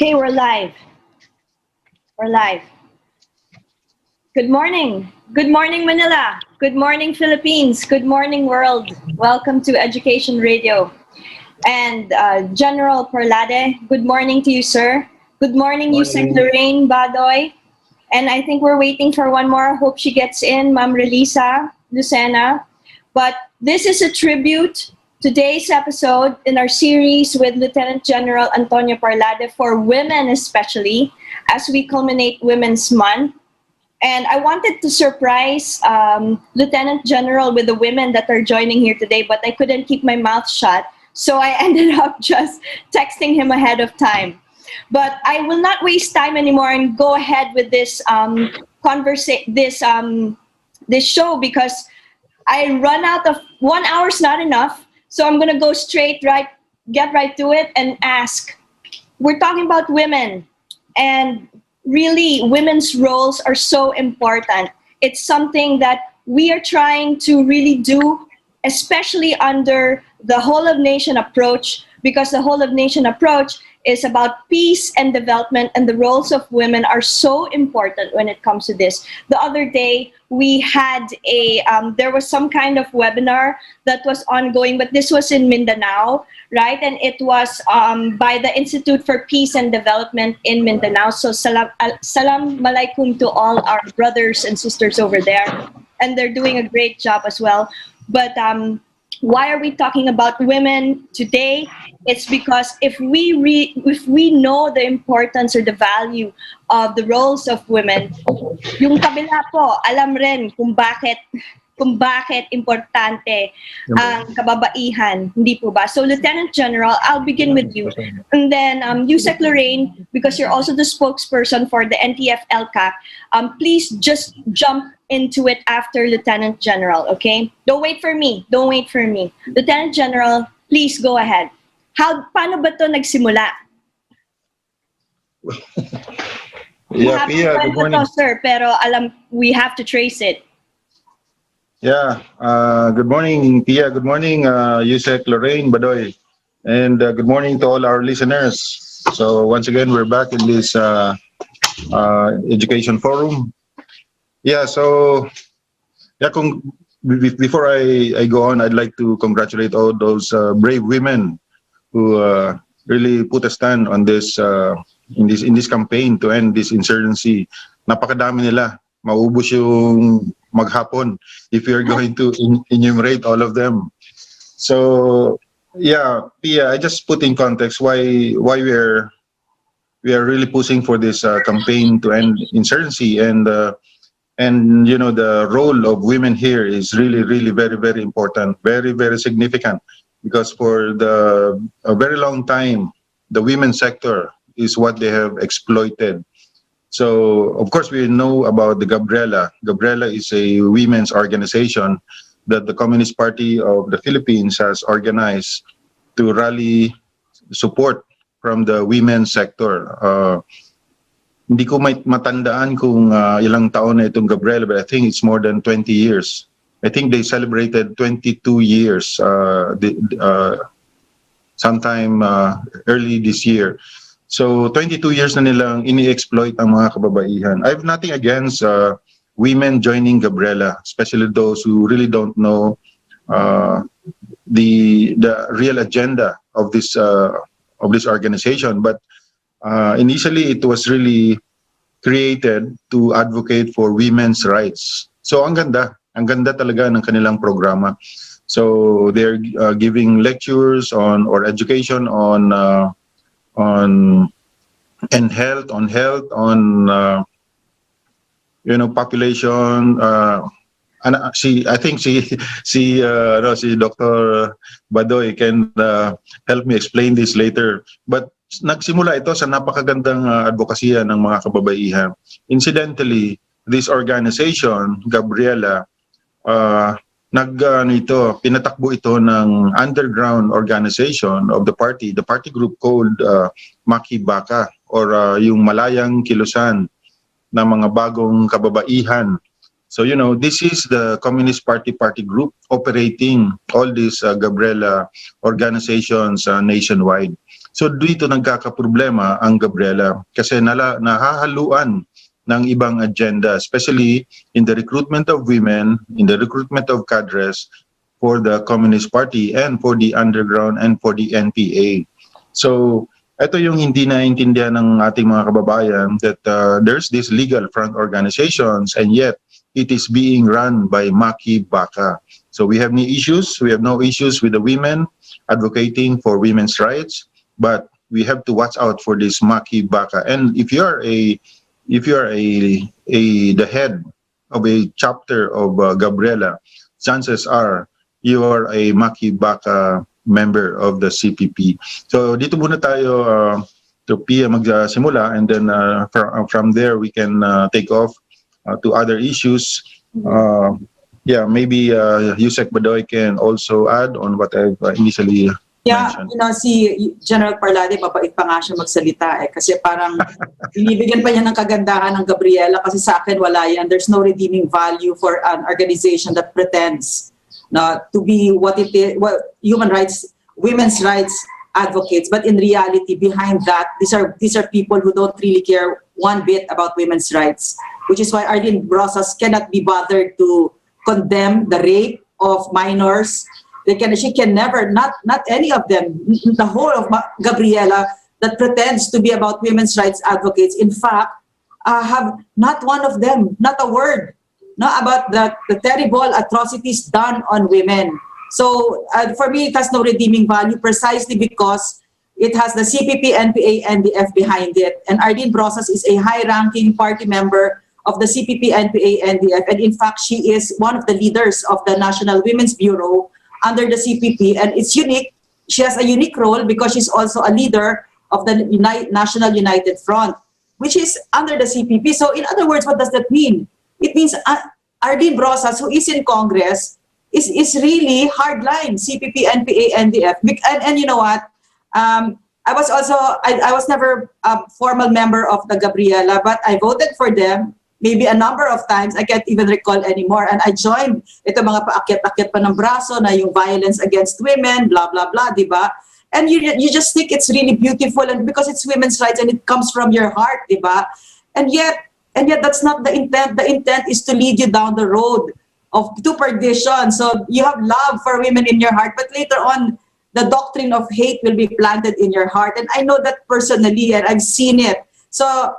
Okay, we're live. We're live. Good morning. Good morning, Manila. Good morning, Philippines. Good morning, world. Welcome to Education Radio. And General Perlade, good morning to you, sir. Good morning, Yusek Morning. Lorraine Badoy. And I think we're waiting for one more. Hope she gets in, Ma'am Relisa Lucena. But this is a tribute, today's episode in our series with Lieutenant General Antonio Parlade for women especially, as we culminate Women's Month. And I wanted to surprise Lieutenant General with the women that are joining here today, but I couldn't keep my mouth shut. So I ended up just texting him ahead of time. But I will not waste time anymore and go ahead with this this show because I run out of 1 hour's not enough. So I'm gonna go get right to it and ask. We're talking about women, and really women's roles are so important. It's something that we are trying to really do, especially under the whole of nation approach, because the whole of nation approach is about peace and development, and the roles of women are so important when it comes to this. The other day we had there was some kind of webinar that was ongoing, but this was in Mindanao, right? And it was by the Institute for Peace and Development in Mindanao. So salam alaikum to all our brothers and sisters over there, and they're doing a great job as well. But why are we talking about women today? It's because if we know the importance or the value of the roles of women, yung kabila po, alam rin kung bakit importante ang kababaihan, hindi po ba? So Lieutenant General, I'll begin with you. And then Yusek Lorraine, because you're also the spokesperson for the NTF LCAC, please just jump into it after Lieutenant General, okay? Don't wait for me. Lieutenant General, please go ahead. Paano ba to nagsimula? Yeah, Pia, good morning. To, sir, pero we have to trace it. Yeah, good morning, Pia. Good morning, Yusek, Lorraine, Badoy. And good morning to all our listeners. So once again, we're back in this education forum. Yeah, so before I go on, I'd like to congratulate all those brave women who really put a stand on this in this campaign to end this insurgency. Napakadami nila. Maubos yung maghapon if you're going to enumerate all of them. So yeah, Pia, I just put in context why we are really pushing for this campaign to end insurgency, and you know, the role of women here is really very, very important, very, very significant, because for a very long time the women's sector is what they have exploited. So of course we know about the Gabriela. Gabriela is a women's organization that the Communist Party of the Philippines has organized to rally support from the women's sector. Hindi ko matandaan kung ilang taon na itong Gabriela, but I think it's more than 20 years. I think they celebrated 22 years sometime early this year. So 22 years na nilang ini-exploit ang mga kababaihan. I have nothing against women joining Gabriela, especially those who really don't know the real agenda of this organization. But initially, it was really created to advocate for women's rights. So ang ganda talaga ng kanilang programa. So they're giving lectures on education on health, on you know, population. I think si Dr. Badoy can help me explain this later. But nagsimula ito sa napakagandang advokasya ng mga kababaihan. Incidentally, this organization, Gabriela, pinatakbo ito ng underground organization of the party group called Maki Baka, or yung malayang kilusan ng mga bagong kababaihan. So, you know, this is the Communist Party group operating all these Gabriela organizations nationwide. So dito nagkakaproblema ang Gabriela kasi nahahaluan ng ibang agenda, especially in the recruitment of women, in the recruitment of cadres for the Communist Party and for the underground and for the NPA. So ito yung hindi naintindihan ng ating mga kababayan that there's this legal front organizations and yet it is being run by Maki Baka. So we have no issues with the women advocating for women's rights, but we have to watch out for this Maki Baka. And if you are the head of a chapter of Gabriela, chances are you are a Maki Baka member of the CPP. So dito muna tayo to Pia magsimula, and then from there we can take off to other issues. Yeah, maybe Yusek Badoy can also add on what I've initially mentioned. You know, si General Parlade, mabait pa nga siya magsalita kasi parang binibigyan pa niya ng kagandahan ng Gabriela kasi sa akin wala yan. There's no redeeming value for an organization that pretends to be what it is, human rights, women's rights advocates, but in reality, behind that, these are people who don't really care one bit about women's rights, which is why Arlene Brosas cannot be bothered to condemn the rape of minors. She can never, not any of them, the whole of Gabriela that pretends to be about women's rights advocates, in fact, have not one of them, not a word, about the terrible atrocities done on women. So for me, it has no redeeming value precisely because it has the CPP, NPA, NDF behind it. And Arlene Brosas is a high-ranking party member of the CPP, NPA, NDF. And in fact, she is one of the leaders of the National Women's Bureau under the CPP. And it's unique. She has a unique role because she's also a leader of the National United Front, which is under the CPP. So in other words, what does that mean? It means Arlene Brosas, who is in Congress, is really hardline CPP, NPA, NDF. And you know what? I was never a formal member of the Gabriela, but I voted for them maybe a number of times. I can't even recall anymore. And I joined ito mga paakyat-akyat pa ng braso na yung violence against women, blah, blah, blah, di ba? And you just think it's really beautiful and because it's women's rights and it comes from your heart, di ba? And yet that's not the intent. The intent is to lead you down the road to perdition. So you have love for women in your heart, but later on, the doctrine of hate will be planted in your heart. And I know that personally, and I've seen it. So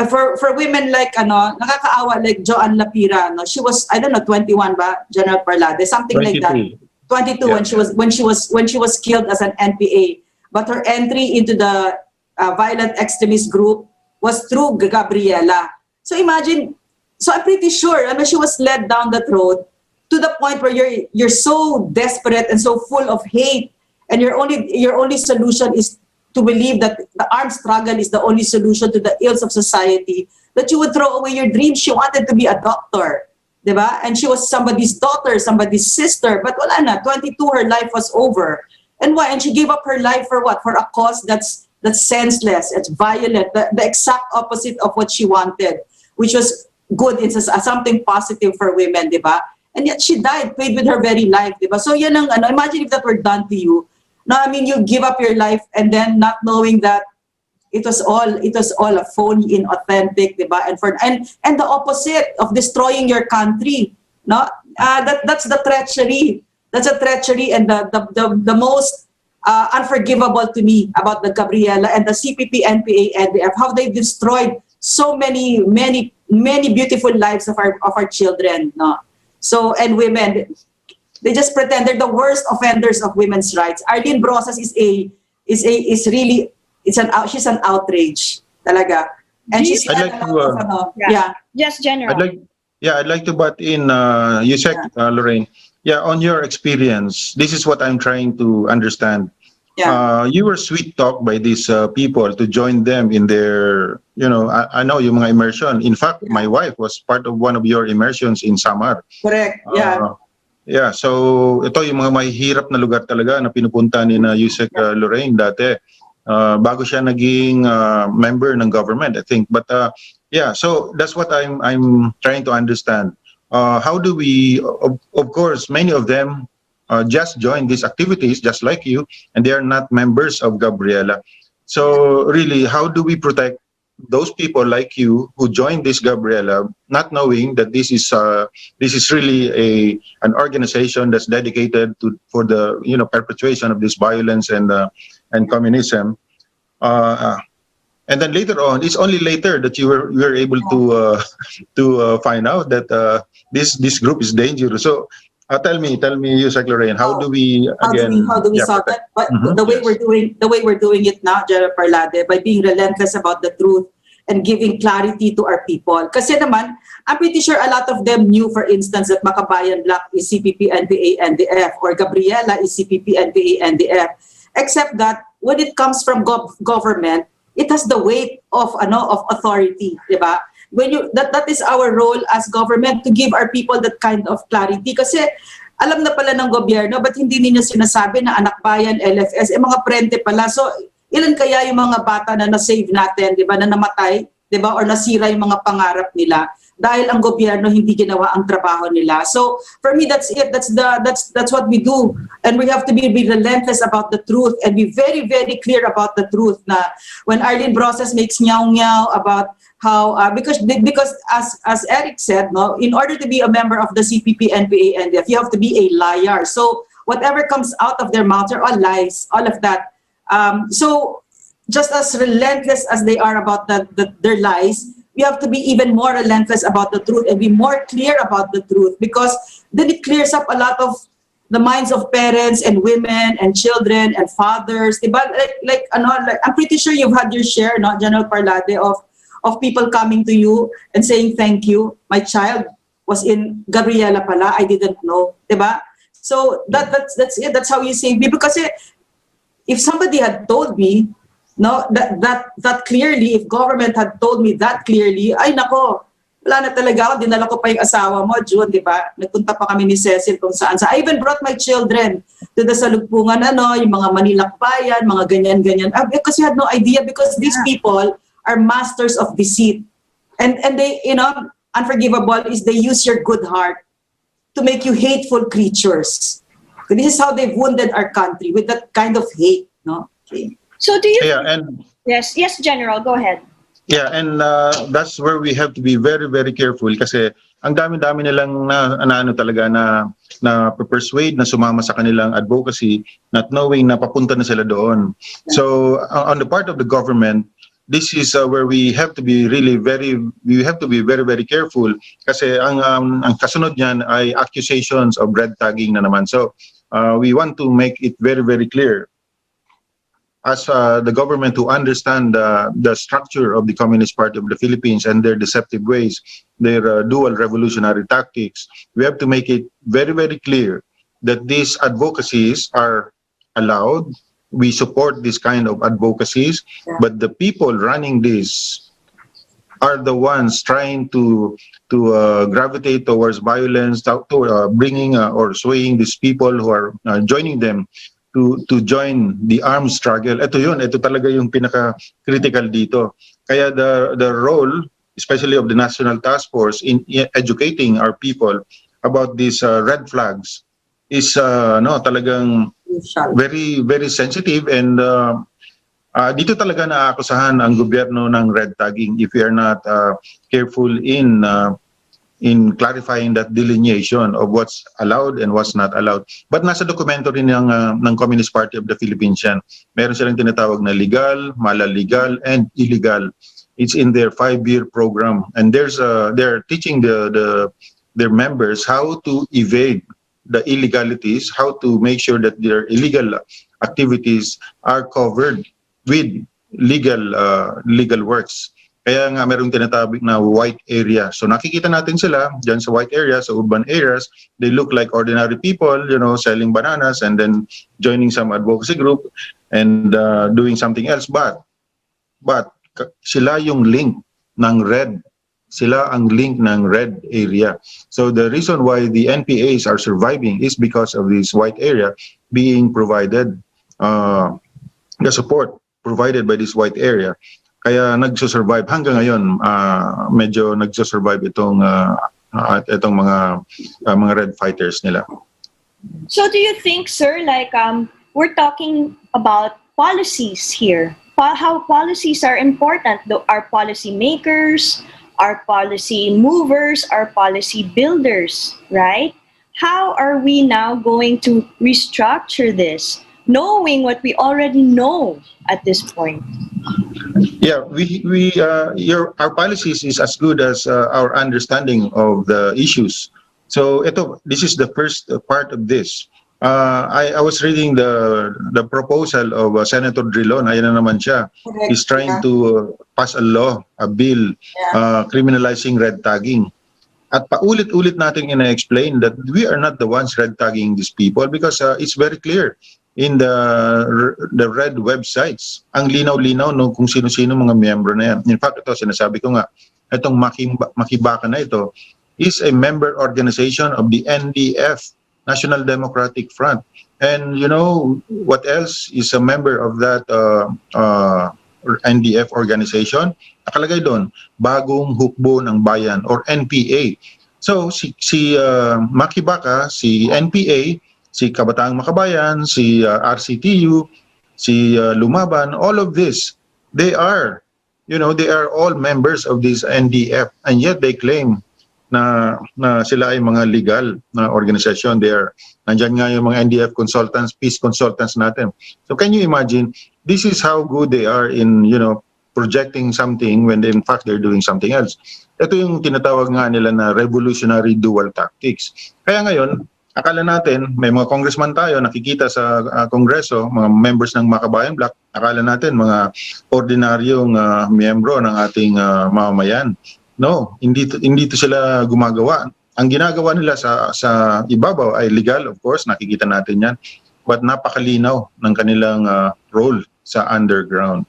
for women like, nakakaawa, like Joanne Lapira, she was, I don't know, 21 ba, General Parlade, something 22. Like that. 22 yeah. when she was killed as an NPA. But her entry into the violent extremist group was through Gabriela. So imagine, so I'm pretty sure, she was led down that road to the point where you're so desperate and so full of hate, and your only solution is to believe that the armed struggle is the only solution to the ills of society, that you would throw away your dreams. She wanted to be a doctor, diba? And she was somebody's daughter, somebody's sister, but wala na, 22, her life was over. And why? And she gave up her life for what? For a cause that's senseless, it's violent, the exact opposite of what she wanted, which was good, it's something positive for women, diba? And yet she died, paid with her very life, diba? So yan ang, imagine if that were done to you. No, you give up your life and then not knowing that it was all a phony, inauthentic, diba? And the opposite of destroying your country, no? That's the treachery. That's a treachery, and the most unforgivable to me about the Gabriela and the CPP, NPA, NDF, how they destroyed so many beautiful lives of our children, no? So, and women, they just pretend they're the worst offenders of women's rights. Arlene Brosas she's an outrage, talaga. And she's Yes, General. I'd like to butt in, Yusek, Lorraine. Yeah, on your experience, this is what I'm trying to understand. Yeah. You were sweet talked by these people to join them in their, I know yung mga immersion. In fact, my wife was part of one of your immersions in Samar. Correct, yeah. Yeah, so ito yung mga mahihirap na lugar talaga na pinupunta ni na Yusek Lorraine dati. Bago siya naging member ng government, I think. But yeah, so that's what I'm trying to understand. How do we, of course, many of them just joined these activities, just like you, and they are not members of Gabriela. So really, how do we protect those people like you who joined this Gabriela, not knowing that this is really an organization that's dedicated for the perpetuation of this violence and communism. And then later on, it's only later that you were able to find out that this group is dangerous. So tell me, Yusek Lorraine, how do we solve that? But the way we're doing it now, General Parlade, by being relentless about the truth and giving clarity to our people. Kasi naman, I'm pretty sure a lot of them knew, for instance, that Makabayan Black is CPP, NPA, NDF, or Gabriela is CPP, NPA, NDF. Except that when it comes from government, it has the weight of authority, diba? That is our role as government, to give our people that kind of clarity. Kasi alam na pala ng gobyerno, but hindi ninyo sinasabi na anak bayan, LFS, mga prente pala. So ilan kaya yung mga bata na na-save natin, diba, na namatay, diba, or nasira yung mga pangarap nila dahil ang gobyerno hindi ginawa ang trabaho nila. So for me, that's it. That's what we do, and we have to be relentless about the truth and be very, very clear about the truth. Na when Arlene Brosas makes meow about how because as Eric said, no, in order to be a member of the CPP, NPA, NDF, you have to be a liar. So whatever comes out of their mouths are all lies, all of that. So just as relentless as they are about their lies, we have to be even more relentless about the truth and be more clear about the truth, because then it clears up a lot of the minds of parents and women and children and fathers. Diba? Like I'm pretty sure you've had your share, no, General Parlade, of people coming to you and saying, thank you, my child was in Gabriela pala, I didn't know. Diba? So that's it. That's how you save me. Because if somebody had told me, no, that clearly, if government had told me that clearly, ay nako, wala na talaga ako, dinala ko pa yung asawa mo, June, di ba? Nagpunta pa kami ni Cecil kung saan. I even brought my children to the salugpungan, yung mga Manilakbayan, mga ganyan-ganyan. Because you had no idea, because these people are masters of deceit. And they, unforgivable is they use your good heart to make you hateful creatures. This is how they've wounded our country, with that kind of hate, no? Okay. So do you? Yeah, and Yes, General, go ahead. yeah, and that's where we have to be very, very careful, kasi ang dami-dami nilang talaga na persuade na sumama sa kanilang advocacy, not knowing na papunta na sila doon. So on the part of the government, this is where we have to be very, very careful, kasi ang kasunod niyan ay accusations of red tagging na naman. So we want to make it very, very clear, as the government to understand the structure of the Communist Party of the Philippines and their deceptive ways, their dual revolutionary tactics. We have to make it very, very clear that these advocacies are allowed. We support this kind of advocacies, but the people running this are the ones trying to gravitate towards violence, to bringing or swaying these people who are joining them to join the armed struggle. Ito talaga yung pinaka-critical dito. Kaya the role, especially of the National Task Force, in educating our people about these red flags is talagang very, very sensitive, and dito talaga naaakusahan ang gobyerno ng red tagging if we are not careful in clarifying that delineation of what's allowed and what's not allowed. But nasa dokumento rin ng Communist Party of the Philippines yan. Meron silang tinatawag na legal, malalegal, and illegal. It's in their 5-year program, and they're teaching their members how to evade the illegalities, how to make sure that their illegal activities are covered with legal works. Kaya nga merong tinatawag na white area. So nakikita natin sila dyan sa white area, sa urban areas. They look like ordinary people, selling bananas and then joining some advocacy group and doing something else. But sila yung link ng red. Sila ang link ng red area. So the reason why the NPAs are surviving is because of this white area being provided, the support provided by this white area. Kaya nagsusurvive hanggang ngayon, medyo nagsusurvive itong mga red fighters nila. So do you think, sir, like we're talking about policies here, how policies are important, our policy makers, our policy movers, our policy builders, right? How are we now going to restructure this, knowing what we already know at this point? Yeah, our policies is as good as our understanding of the issues. So this is the first part of this. I was reading the proposal of Senator Drilon. Ayan na naman siya. Correct. He's trying Yeah. to pass a law, a bill, criminalizing red tagging. At paulit-ulit natin ina-explain that we are not the ones red tagging these people because it's very clear in the red websites. Ang linaw-linaw no, kung sino-sino mga miyembro na yan. In fact, ito, sinasabi ko nga, itong Makibaka na ito is a member organization of the NDF, National Democratic Front. And you know what else is a member of that NDF organization? Nakalagay doon, Bagong Hukbo ng Bayan or NPA. So si Makibaka, si NPA, si Kabataang Makabayan, si RCTU, si Lumaban, all of this, they are all members of this NDF, and yet they claim na sila ay mga legal na organisasyon. Nandyan nga yung mga NDF consultants, peace consultants natin. So can you imagine, this is how good they are in, projecting something when in fact they're doing something else. Ito yung tinatawag nga nila na revolutionary dual tactics. Kaya ngayon, akala natin, may mga congressman tayo, nakikita sa kongreso, mga members ng Makabayan Bloc, akala natin mga ordinaryong miyembro ng ating mamamayan. No, hindi to sila gumagawa. Ang ginagawa nila sa ibabaw ay legal, of course, nakikita natin yan, but napakalinaw ng kanilang role sa underground.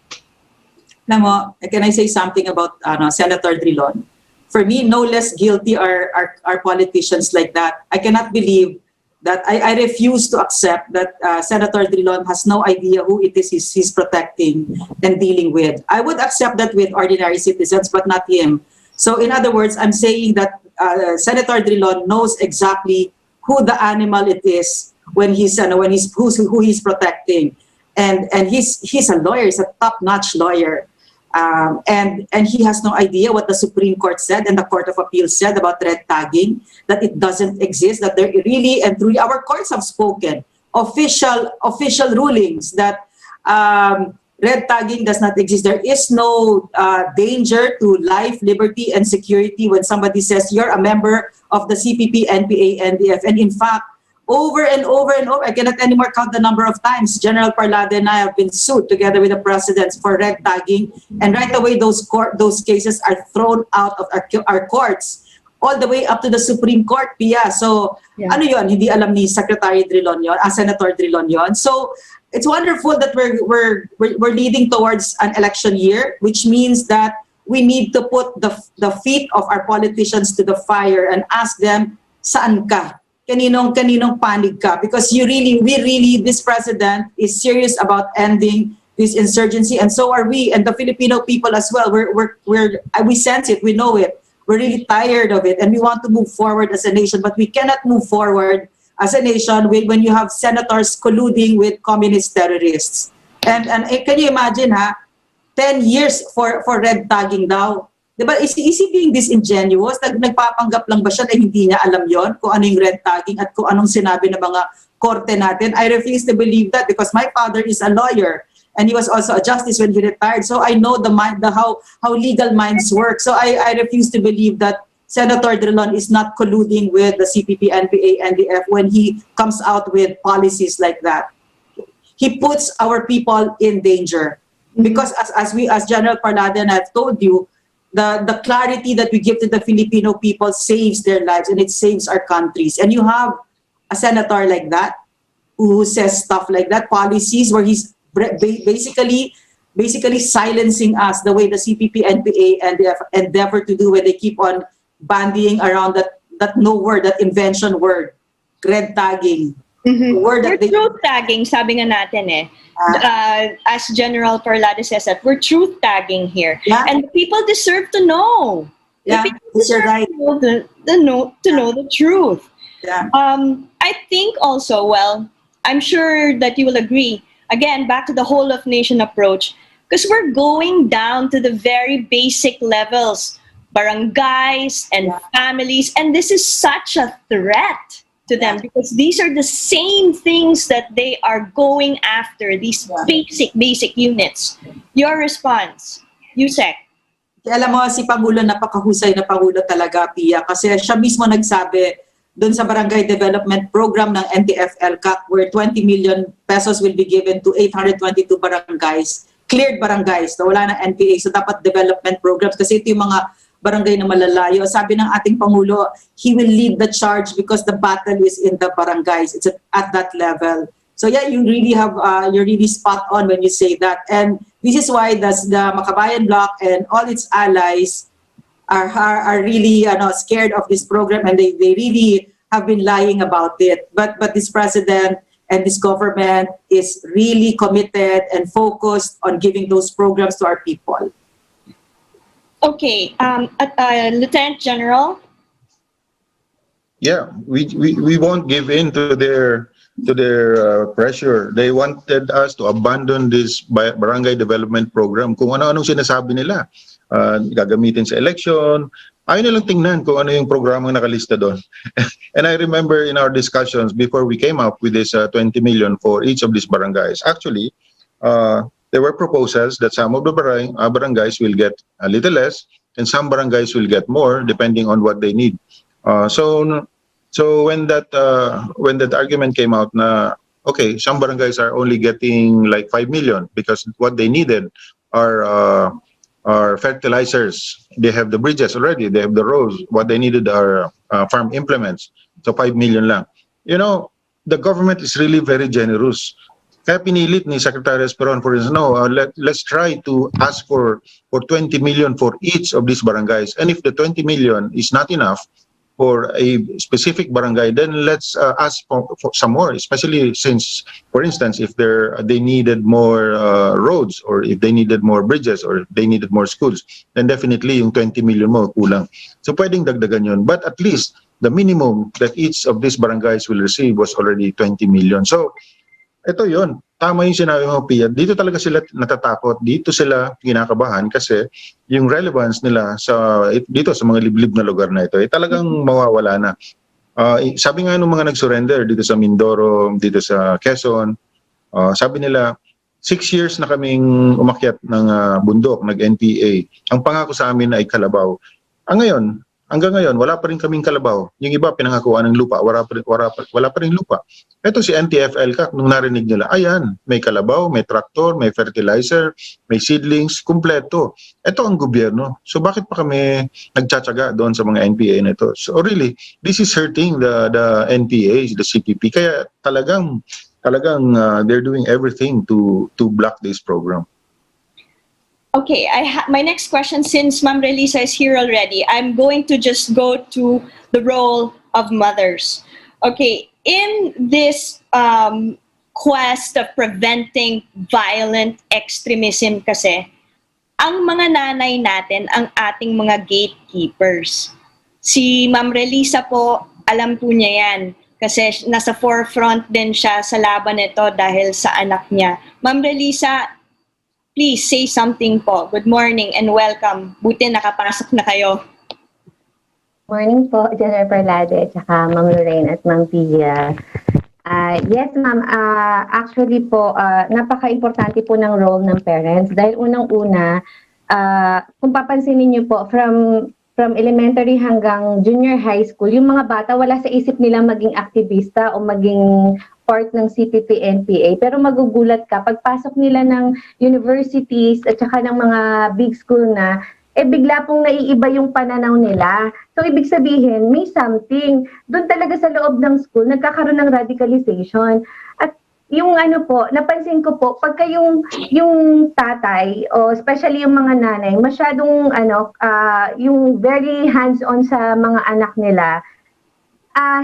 Alam mo, can I say something about Senator Drilon? For me, no less guilty are politicians like that. I cannot believe that I refuse to accept that Senator Drilon has no idea who it is he's protecting and dealing with. I would accept that with ordinary citizens, but not him. So in other words, I'm saying that Senator Drilon knows exactly who the animal it is who he's protecting, and he's a lawyer, he's a top-notch lawyer. And he has no idea what the Supreme Court said and the Court of Appeals said about red tagging, that it doesn't exist, that there really and truly, our courts have spoken, official rulings that red tagging does not exist. There is no danger to life, liberty, and security when somebody says you're a member of the CPP, NPA, NDF. And in fact, over and over and over, I cannot anymore count the number of times General Parlade and I have been sued together with the presidents for red tagging, and right away those cases are thrown out of our courts, all the way up to the Supreme Court, Pia. So, ano yun? Hindi alam ni Secretary Drilon yun, Senator Drilon yun. So, it's wonderful that we're leading towards an election year, which means that we need to put the feet of our politicians to the fire and ask them, saan ka? Kaninong panig ka? Because we really, this president is serious about ending this insurgency, and so are we, and the Filipino people as well. We sense it, we know it. We're really tired of it, and we want to move forward as a nation, but we cannot move forward as a nation when you have senators colluding with communist terrorists. And can you imagine 10 years for red tagging daw? Diba, is he being disingenuous? Nagpapanggap lang ba siya na hindi niya alam yon kung ano yung red tagging at kung anong sinabi ng mga korte natin? I refuse to believe that because my father is a lawyer and he was also a justice when he retired. So I know how legal minds work. So I refuse to believe that Senator Drilon is not colluding with the CPP, NPA, NDF when he comes out with policies like that. He puts our people in danger because as General Parlade and I've told you, the clarity that we give to the Filipino people saves their lives and it saves our countries. And you have a senator like that who says stuff like that, policies where he's basically silencing us the way the CPP, NPA, and they endeavor to do when they keep on bandying around that invention word, red tagging. Word that truth tagging, sabi nga natin as General Parlade says that we're truth tagging here, and people deserve to know. Yeah, people deserve right. to know the truth. Yeah. I think think also, well, I'm sure that you will agree, again, back to the whole of nation approach, because we're going down to the very basic levels, barangays and families, and this is such a threat to them because these are the same things that they are going after, these basic units. Your response, Yusek? Alam mo, si Pangulo, napakahusay na Pangulo talaga, Pia, kasi siya mismo nagsabi doon sa Barangay Development Program ng NTF-ELCAC where 20 million pesos will be given to 822 barangays, cleared barangays, na wala na NPA, so dapat development programs kasi ito yung mga barangay na malalayo. Sabi ng ating Pangulo, he will lead the charge because the battle is in the barangays. It's at that level. So yeah, you really have, you're really spot on when you say that. And this is why the Makabayan Bloc and all its allies are really scared of this program, and they really have been lying about it. But this president and this government is really committed and focused on giving those programs to our people. Okay, Lieutenant General. Yeah, we won't give in to their pressure. They wanted us to abandon this barangay development program. Kung ano-anong sinasabi nila, gagamitin sa election, ayaw nilang tingnan kung ano yung programang nakalista doon. And I remember in our discussions before we came up with this 20 million for each of these barangays, actually, there were proposals that some of the barangays will get a little less and some barangays will get more depending on what they need. So when that argument came out na okay, some barangays are only getting like 5 million because what they needed are fertilizers. They have the bridges already, they have the roads. What they needed are farm implements. So 5 million lang. You know, the government is really very generous. Kaya pinilit ni Secretary Esperon, for instance, no, let's try to ask for 20 million for each of these barangays. And if the 20 million is not enough for a specific barangay, then let's ask for some more, especially since, for instance, if they needed more roads, or if they needed more bridges, or if they needed more schools, then definitely yung 20 million mo kulang. So pwedeng dagdagan yun. But at least the minimum that each of these barangays will receive was already 20 million. So ito yun. Tama yung sinabi mo, Pia. Dito talaga sila natatakot. Dito sila kinakabahan kasi yung relevance nila dito sa mga liblib na lugar na ito talagang mawawala na. Sabi nga nung mga nag-surrender dito sa Mindoro, dito sa Quezon, sabi nila, 6 years na kaming umakyat ng bundok, nag-NPA. Ang pangako sa amin ay kalabaw. Hanggang ngayon, wala pa rin kaming kalabaw. Yung iba, pinangakuan ng lupa, wala pa rin lupa. Ito si NTF-ELCAC, nung narinig nila, ayan, may kalabaw, may traktor, may fertilizer, may seedlings, kumpleto. Ito ang gobyerno. So bakit pa kami nagtsatsaga doon sa mga NPA na ito? So really, this is hurting the NPAs, the CPP. Kaya talagang they're doing everything to block this program. Okay, my next question, since Ma'am Relisa is here already, I'm going to just go to the role of mothers. Okay, in this quest of preventing violent extremism kasi, ang mga nanay natin, ang ating mga gatekeepers. Si Ma'am Relisa po, alam po niya yan. Kasi nasa forefront din siya sa laban nito dahil sa anak niya. Ma'am Relisa, please say something po. Good morning and welcome. Buti nakapasok na kayo. Morning po, General Parlade, tsaka Ma'am Lorraine at Ma'am Pia. Yes, Ma'am. Actually po, napaka-importante po ng role ng parents. Dahil unang-una, kung papansinin niyo po, from elementary hanggang junior high school, yung mga bata wala sa isip nila maging aktivista o maging part ng CPP-NPA. Pero magugulat ka, pagpasok nila ng universities at saka ng mga big school na, bigla pong naiiba yung pananaw nila. So, ibig sabihin, may something. Doon talaga sa loob ng school, nagkakaroon ng radicalization. At yung napansin ko po, pagka yung tatay, o especially yung mga nanay, masyadong yung very hands-on sa mga anak nila,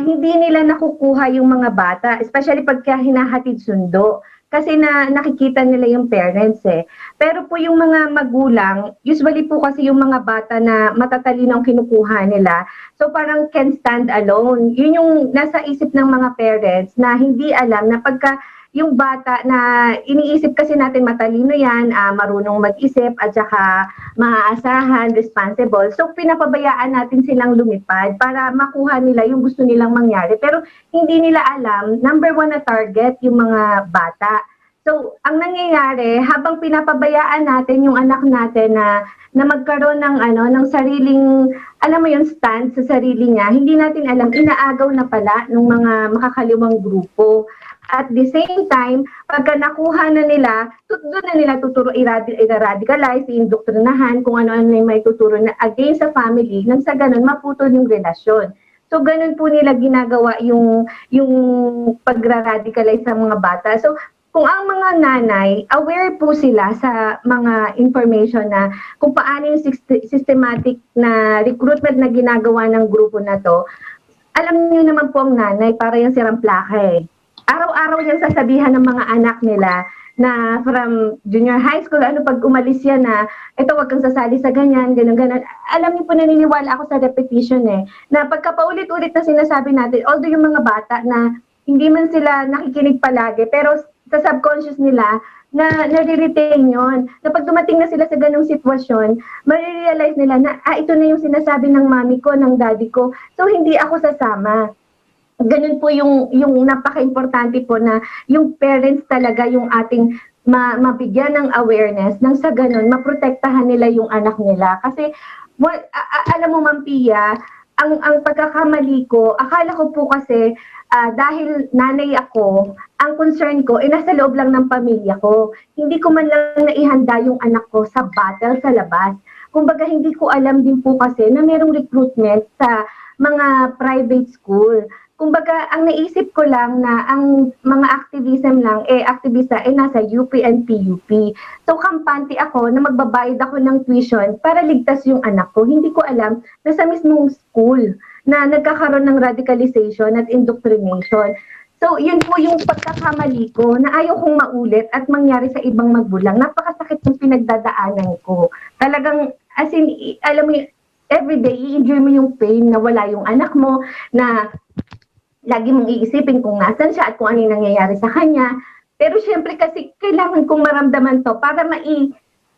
hindi nila nakukuha yung mga bata, especially pagka hinahatid sundo. kasi nakikita nila yung parents eh. Pero po yung mga magulang, usually po kasi yung mga bata na matatalino ang kinukuha nila, so parang can stand alone. Yun yung nasa isip ng mga parents na hindi alam na pagka yung bata na iniisip kasi natin matalino yan, marunong mag-isip at saka maaasahan, responsible. So pinapabayaan natin silang lumipad para makuha nila yung gusto nilang mangyari. Pero hindi nila alam, number one na target yung mga bata. So ang nangyayari, habang pinapabayaan natin yung anak natin na magkaroon ng sariling, alam mo yung stand sa sarili niya, hindi natin alam, inaagaw na pala ng mga makakaliwang grupo. At the same time, pagka nakuha na nila, doon na nila tuturo i-radicalize, i-indoktrinahan, kung ano-ano yung may tuturo na against sa family, nang sa ganun, maputol yung relasyon. So, ganun po nila ginagawa yung pag-radicalize sa mga bata. So, kung ang mga nanay, aware po sila sa mga information na kung paano yung systematic na recruitment na ginagawa ng grupo na to, alam niyo naman po ang nanay, para yung sirang plaka eh. Araw-araw niyang sasabihan ng mga anak nila na from junior high school, pag umalis yan na, ito wag kang sasali sa ganyan, ganun. Alam niyo po, naniniwala ako sa repetition eh, na pagka paulit-ulit na sinasabi natin, although yung mga bata na hindi man sila nakikinig palagi, pero sa subconscious nila, na nare-retain yun. Na pag dumating na sila sa ganung sitwasyon, marirealize nila na, ito na yung sinasabi ng mami ko, ng daddy ko, so hindi ako sasama. Ganun po yung napaka-importante po na yung parents talaga yung ating mabigyan ng awareness nang sa ganun, maprotektahan nila yung anak nila. Kasi, alam mo Ma'am Pia, ang pagkakamali ko, akala ko po kasi dahil nanay ako, ang concern ko, nasa loob lang ng pamilya ko. Hindi ko man lang naihanda yung anak ko sa battle sa labas. Kumbaga, hindi ko alam din po kasi na merong recruitment sa mga private school. Kumbaga, ang naisip ko lang na ang mga aktivista nasa UP and PUP. So, kampante ako na magbabayad ako ng tuition para ligtas yung anak ko. Hindi ko alam na sa mismong school na nagkakaroon ng radicalization at indoctrination. So, yun po yung pagkakamali ko na ayaw kong maulit at mangyari sa ibang magulang. Napakasakit ng pinagdadaanan ko. Talagang, as in, alam mo, everyday, i-enjoy mo yung pain na wala yung anak mo, na lagi mong iisipin kung nasan siya at kung ano yung nangyayari sa kanya. Pero syempre kasi kailangan kong maramdaman to para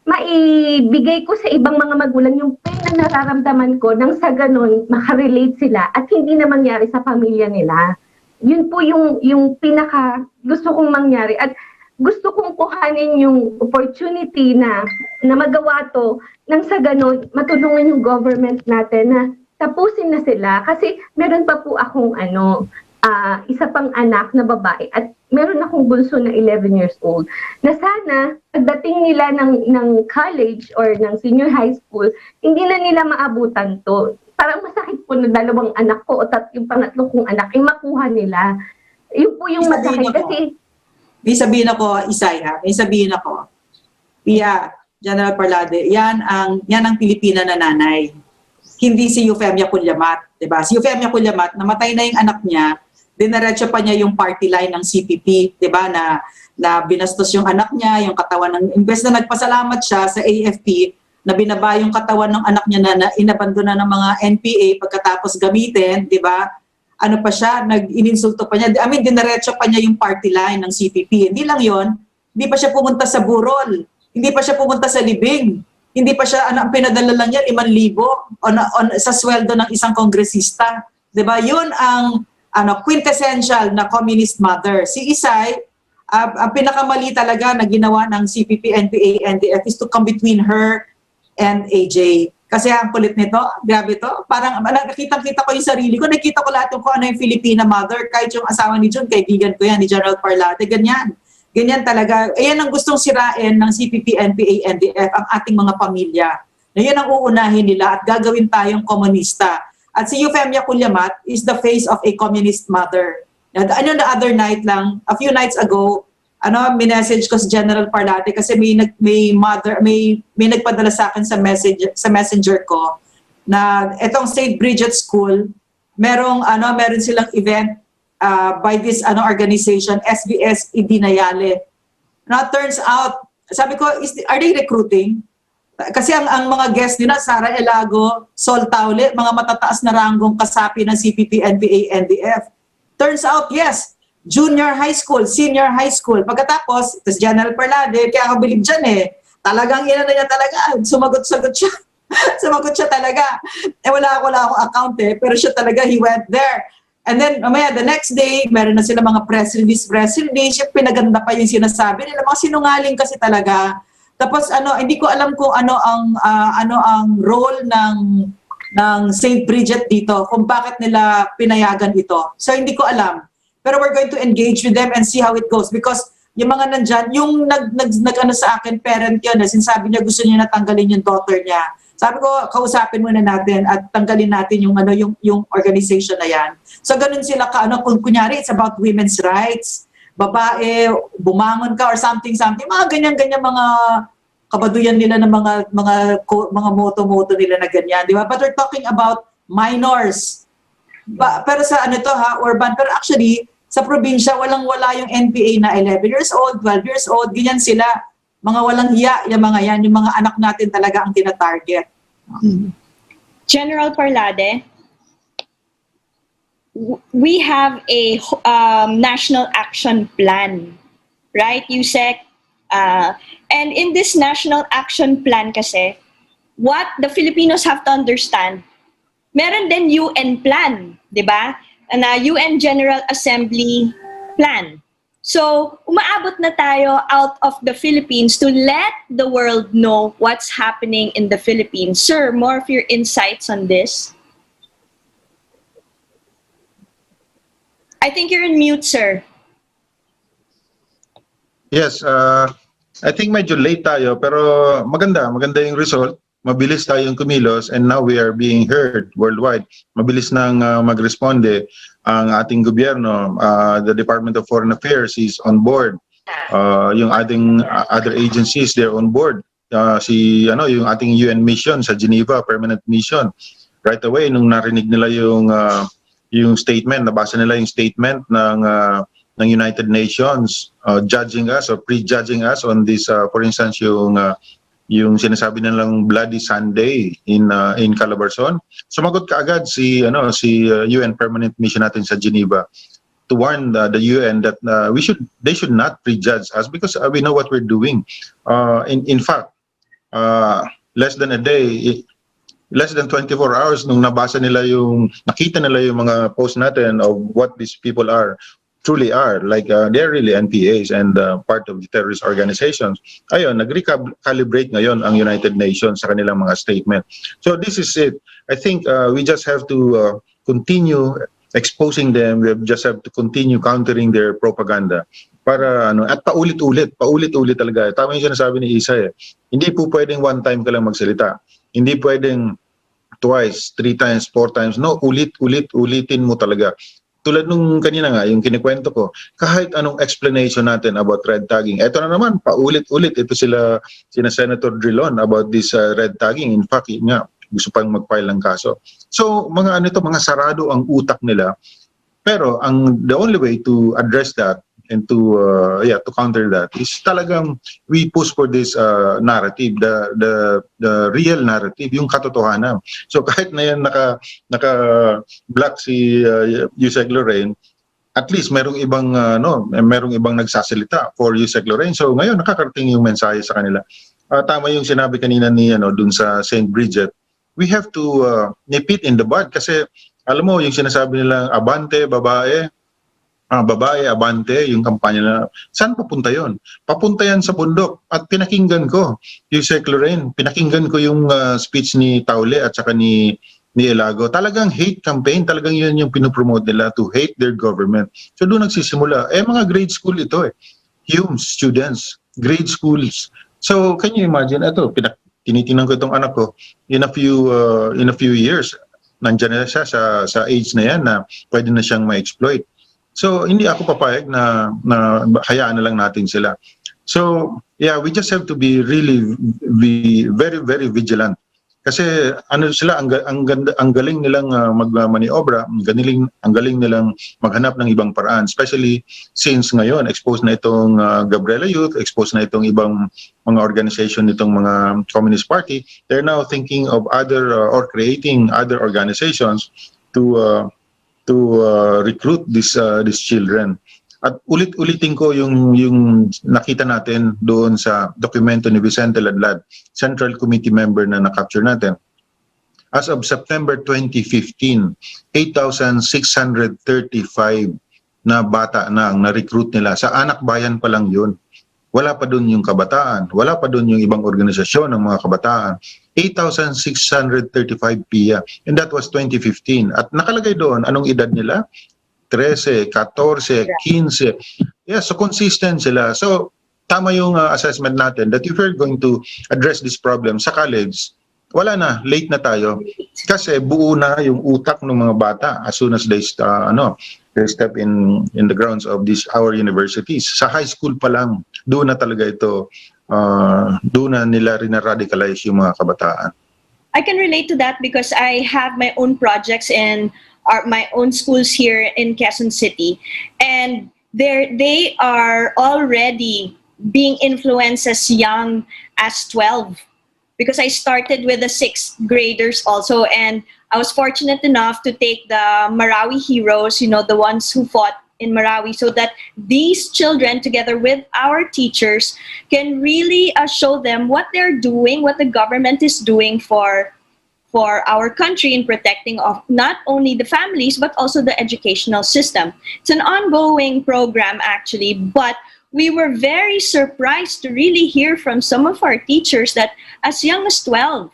maibigay ko sa ibang mga magulang yung pain na nararamdaman ko nang sa ganun makarelate sila at hindi na mangyari sa pamilya nila. Yun po yung pinaka gusto kong mangyari at gusto kong kuhanin yung opportunity na magawa to nang sa ganun matulungan yung government natin na tapusin na sila kasi meron pa po akong isa pang anak na babae at meron akong bunso na 11 years old na sana pagdating nila ng college or ng senior high school, hindi na nila maabutan to. Parang masakit po na dalawang anak ko o yung pangatlo kong anak ay makuha nila. Yun po yung masakit kasi... May sabihin ako, Isaya, Pia, General Parlade, yan ang Pilipina na nanay. Hindi si Eufemia Culiamat, 'di ba? Si Eufemia Culiamat, namatay na yung anak niya, dinaretso pa niya yung party line ng CPP, 'di ba? Na binastos yung anak niya, yung katawan ng imbes na nagpasalamat siya sa AFP na binaba yung katawan ng anak niya na inabandona ng mga NPA pagkatapos gamitin, 'di ba? Ano pa siya, ininsulto pa niya. Dinaretso pa niya yung party line ng CPP. Hindi lang 'yon, hindi pa siya pumunta sa burol, hindi pa siya pumunta sa libing. Hindi pa siya, ang pinadala lang niya, 5,000 sa sweldo ng isang kongresista. Diba? Yun ang quintessential na communist mother. Si Isay, ang pinakamali talaga na ginawa ng CPP, NPA, NDF is to come between her and AJ. Kasi ang kulit nito, grabe to. Parang nakita ko yung sarili ko, nakita ko lahat yung kung ano yung Filipina mother, kahit yung asawa ni Jun, kaibigan ko yan, ni General Parlade, ganyan. Ganyan talaga. Ayan ang gustong sirain ng CPP, NPA, NDF, ang ating mga pamilya. Na yun ang uunahin nila at gagawin tayong komunista. At si Eufemia Culiamat is the face of a communist mother. The other night lang, a few nights ago, minessage ko si General Parlade kasi may nagpadala sa akin sa messenger ko na etong St. Bridget School, meron silang event by this organization, SBS Idinayale. Now, turns out, sabi ko, are they recruiting? Kasi ang mga guests nila, Sara Elago, Sol Taule, mga matataas na ranggong kasapi ng CPP, NPA, NDF. Turns out, yes, junior high school, senior high school. Pagkatapos, ito si General Parlade, kaya ako bilib dyan Talagang ina na niya talaga, sumagot-sagot siya. Sumagot siya talaga. Wala akong account pero siya talaga, he went there. And then, mamaya, the next day, meron na sila mga press release, yung pinaganda pa yung sinasabi nila. Mga sinungaling kasi talaga. Tapos, hindi ko alam kung ano ang role ng St. Bridget dito, kung bakit nila pinayagan ito. So, hindi ko alam. Pero we're going to engage with them and see how it goes. Because yung mga nandyan, yung nag sa akin, parent yun, sinasabi niya gusto niya natanggalin yung daughter niya. Sabi ko, kausapin muna natin at tanggalin natin yung organization na yan. So ganun sila kung kunyari, it's about women's rights, babae, bumangon ka or something, mga ganyan-ganyan mga kabaduyan nila ng mga moto-moto nila na ganyan, di ba? But we're talking about minors. Pero sa urban, pero actually, sa probinsya, walang-wala yung NPA na 11 years old, 12 years old, ganyan sila. Mga walang hiya, yung mga anak natin talaga ang tina-target. General Parlade, we have a national action plan, right, Yusek? And in this national action plan kasi, what the Filipinos have to understand, meron din UN plan, di ba? Na UN General Assembly plan. So, umaabot na tayo out of the Philippines to let the world know what's happening in the Philippines. Sir, more of your insights on this. I think you're in mute, sir. Yes, I think medyo late tayo pero maganda yung result. Mabilis tayong kumilos and now we are being heard worldwide. Mabilis nang magresponde ang ating gobyerno. The Department of Foreign Affairs is on board. Yung ating other agencies, they're on board. Yung ating UN mission sa Geneva, permanent mission. Right away nung narinig nila yung statement, nabasa nila yung statement ng United Nations judging us or prejudging us on this, for instance, yung sinasabi nilang Bloody Sunday in Calabarzon. Sumagot kaagad si UN permanent mission natin sa Geneva to warn the UN that they should not prejudge us because we know what we're doing. In fact, less than 24 hours nung nakita nila yung mga post natin of what these people truly are, like they're really NPAs and part of the terrorist organizations. Ayun, nag-recalibrate ngayon ang United Nations sa kanilang mga statement. So this is it. I think we just have to continue exposing them. We just have to continue countering their propaganda. Para at paulit-ulit talaga. Tama yung sinasabi ni Isa Hindi po pwedeng one time ka lang magsalita. Hindi pwedeng twice, 3 times, 4 times. No, ulitin mo talaga. Tulad nung kanina nga, yung kinikwento ko, kahit anong explanation natin about red tagging, eto na naman, paulit-ulit, ito sina Senator Drilon about this red tagging. In fact, nga, gusto pang mag-file ng kaso. So, mga sarado ang utak nila. Pero, the only way to address that and to counter that is talagang we push for this narrative, the real narrative, yung katotohanan. So kahit na yan naka-block si Yusek Lorraine, at least merong ibang nagsasalita for Yusek Lorraine. So ngayon nakakarating yung mensahe sa kanila. Tama yung sinabi kanina ni dun sa St. Bridget. We have to nip it in the bud kasi alam mo yung sinasabi nilang abante, babae, abante, yung kampanya na, saan papunta yon? Papunta yan sa bundok. At pinakinggan ko, Yusek Lorraine, pinakinggan ko yung speech ni Taule at saka ni Elago. Talagang hate campaign, talagang yun yung pinopromote nila to hate their government. So doon nagsisimula. Mga grade school ito Hume students, grade schools. So can you imagine, tinitingnan ko itong anak ko, in a few years, nandiyan na siya sa age na yan na pwede na siyang ma-exploit. So, hindi ako papayag na hayaan na lang natin sila. So, yeah, we just have to be very, very vigilant Kasi ano sila, ang galing nilang magmaniobra, ang galing nilang maghanap ng ibang paraan. Especially since ngayon, exposed na itong Gabriela Youth, exposed na itong ibang mga organization nitong mga Communist Party. They're now thinking of other or creating other organizations to recruit these children. At ulit-ulitin ko yung nakita natin doon sa dokumento ni Vicente Ladlad, Central Committee member na na-capture natin. As of September 2015, 8,635 na bata na ang na-recruit nila. Sa anak bayan pa lang yun. Wala pa doon yung kabataan. Wala pa doon yung ibang organisasyon ng mga kabataan. 8,635 PIA. And that was 2015. At nakalagay doon, anong edad nila? 13, 14, 15. Yeah, so consistent sila. So, tama yung assessment natin that if we're going to address this problem sa college, wala na, late na tayo. Kasi buo na yung utak ng mga bata as soon as they step in the grounds of our universities. Sa high school pa lang, doon na talaga ito, doon na nila rin-radicalize yung mga kabataan. I can relate to that because I have my own projects in my own schools here in Quezon City, and they are already being influenced as young as 12, because I started with the 6th graders also, and I was fortunate enough to take the Marawi heroes, the ones who fought in Marawi, so that these children, together with our teachers, can really show them what they're doing, what the government is doing for our country in protecting of not only the families, but also the educational system. It's an ongoing program, actually, but we were very surprised to really hear from some of our teachers that as young as 12.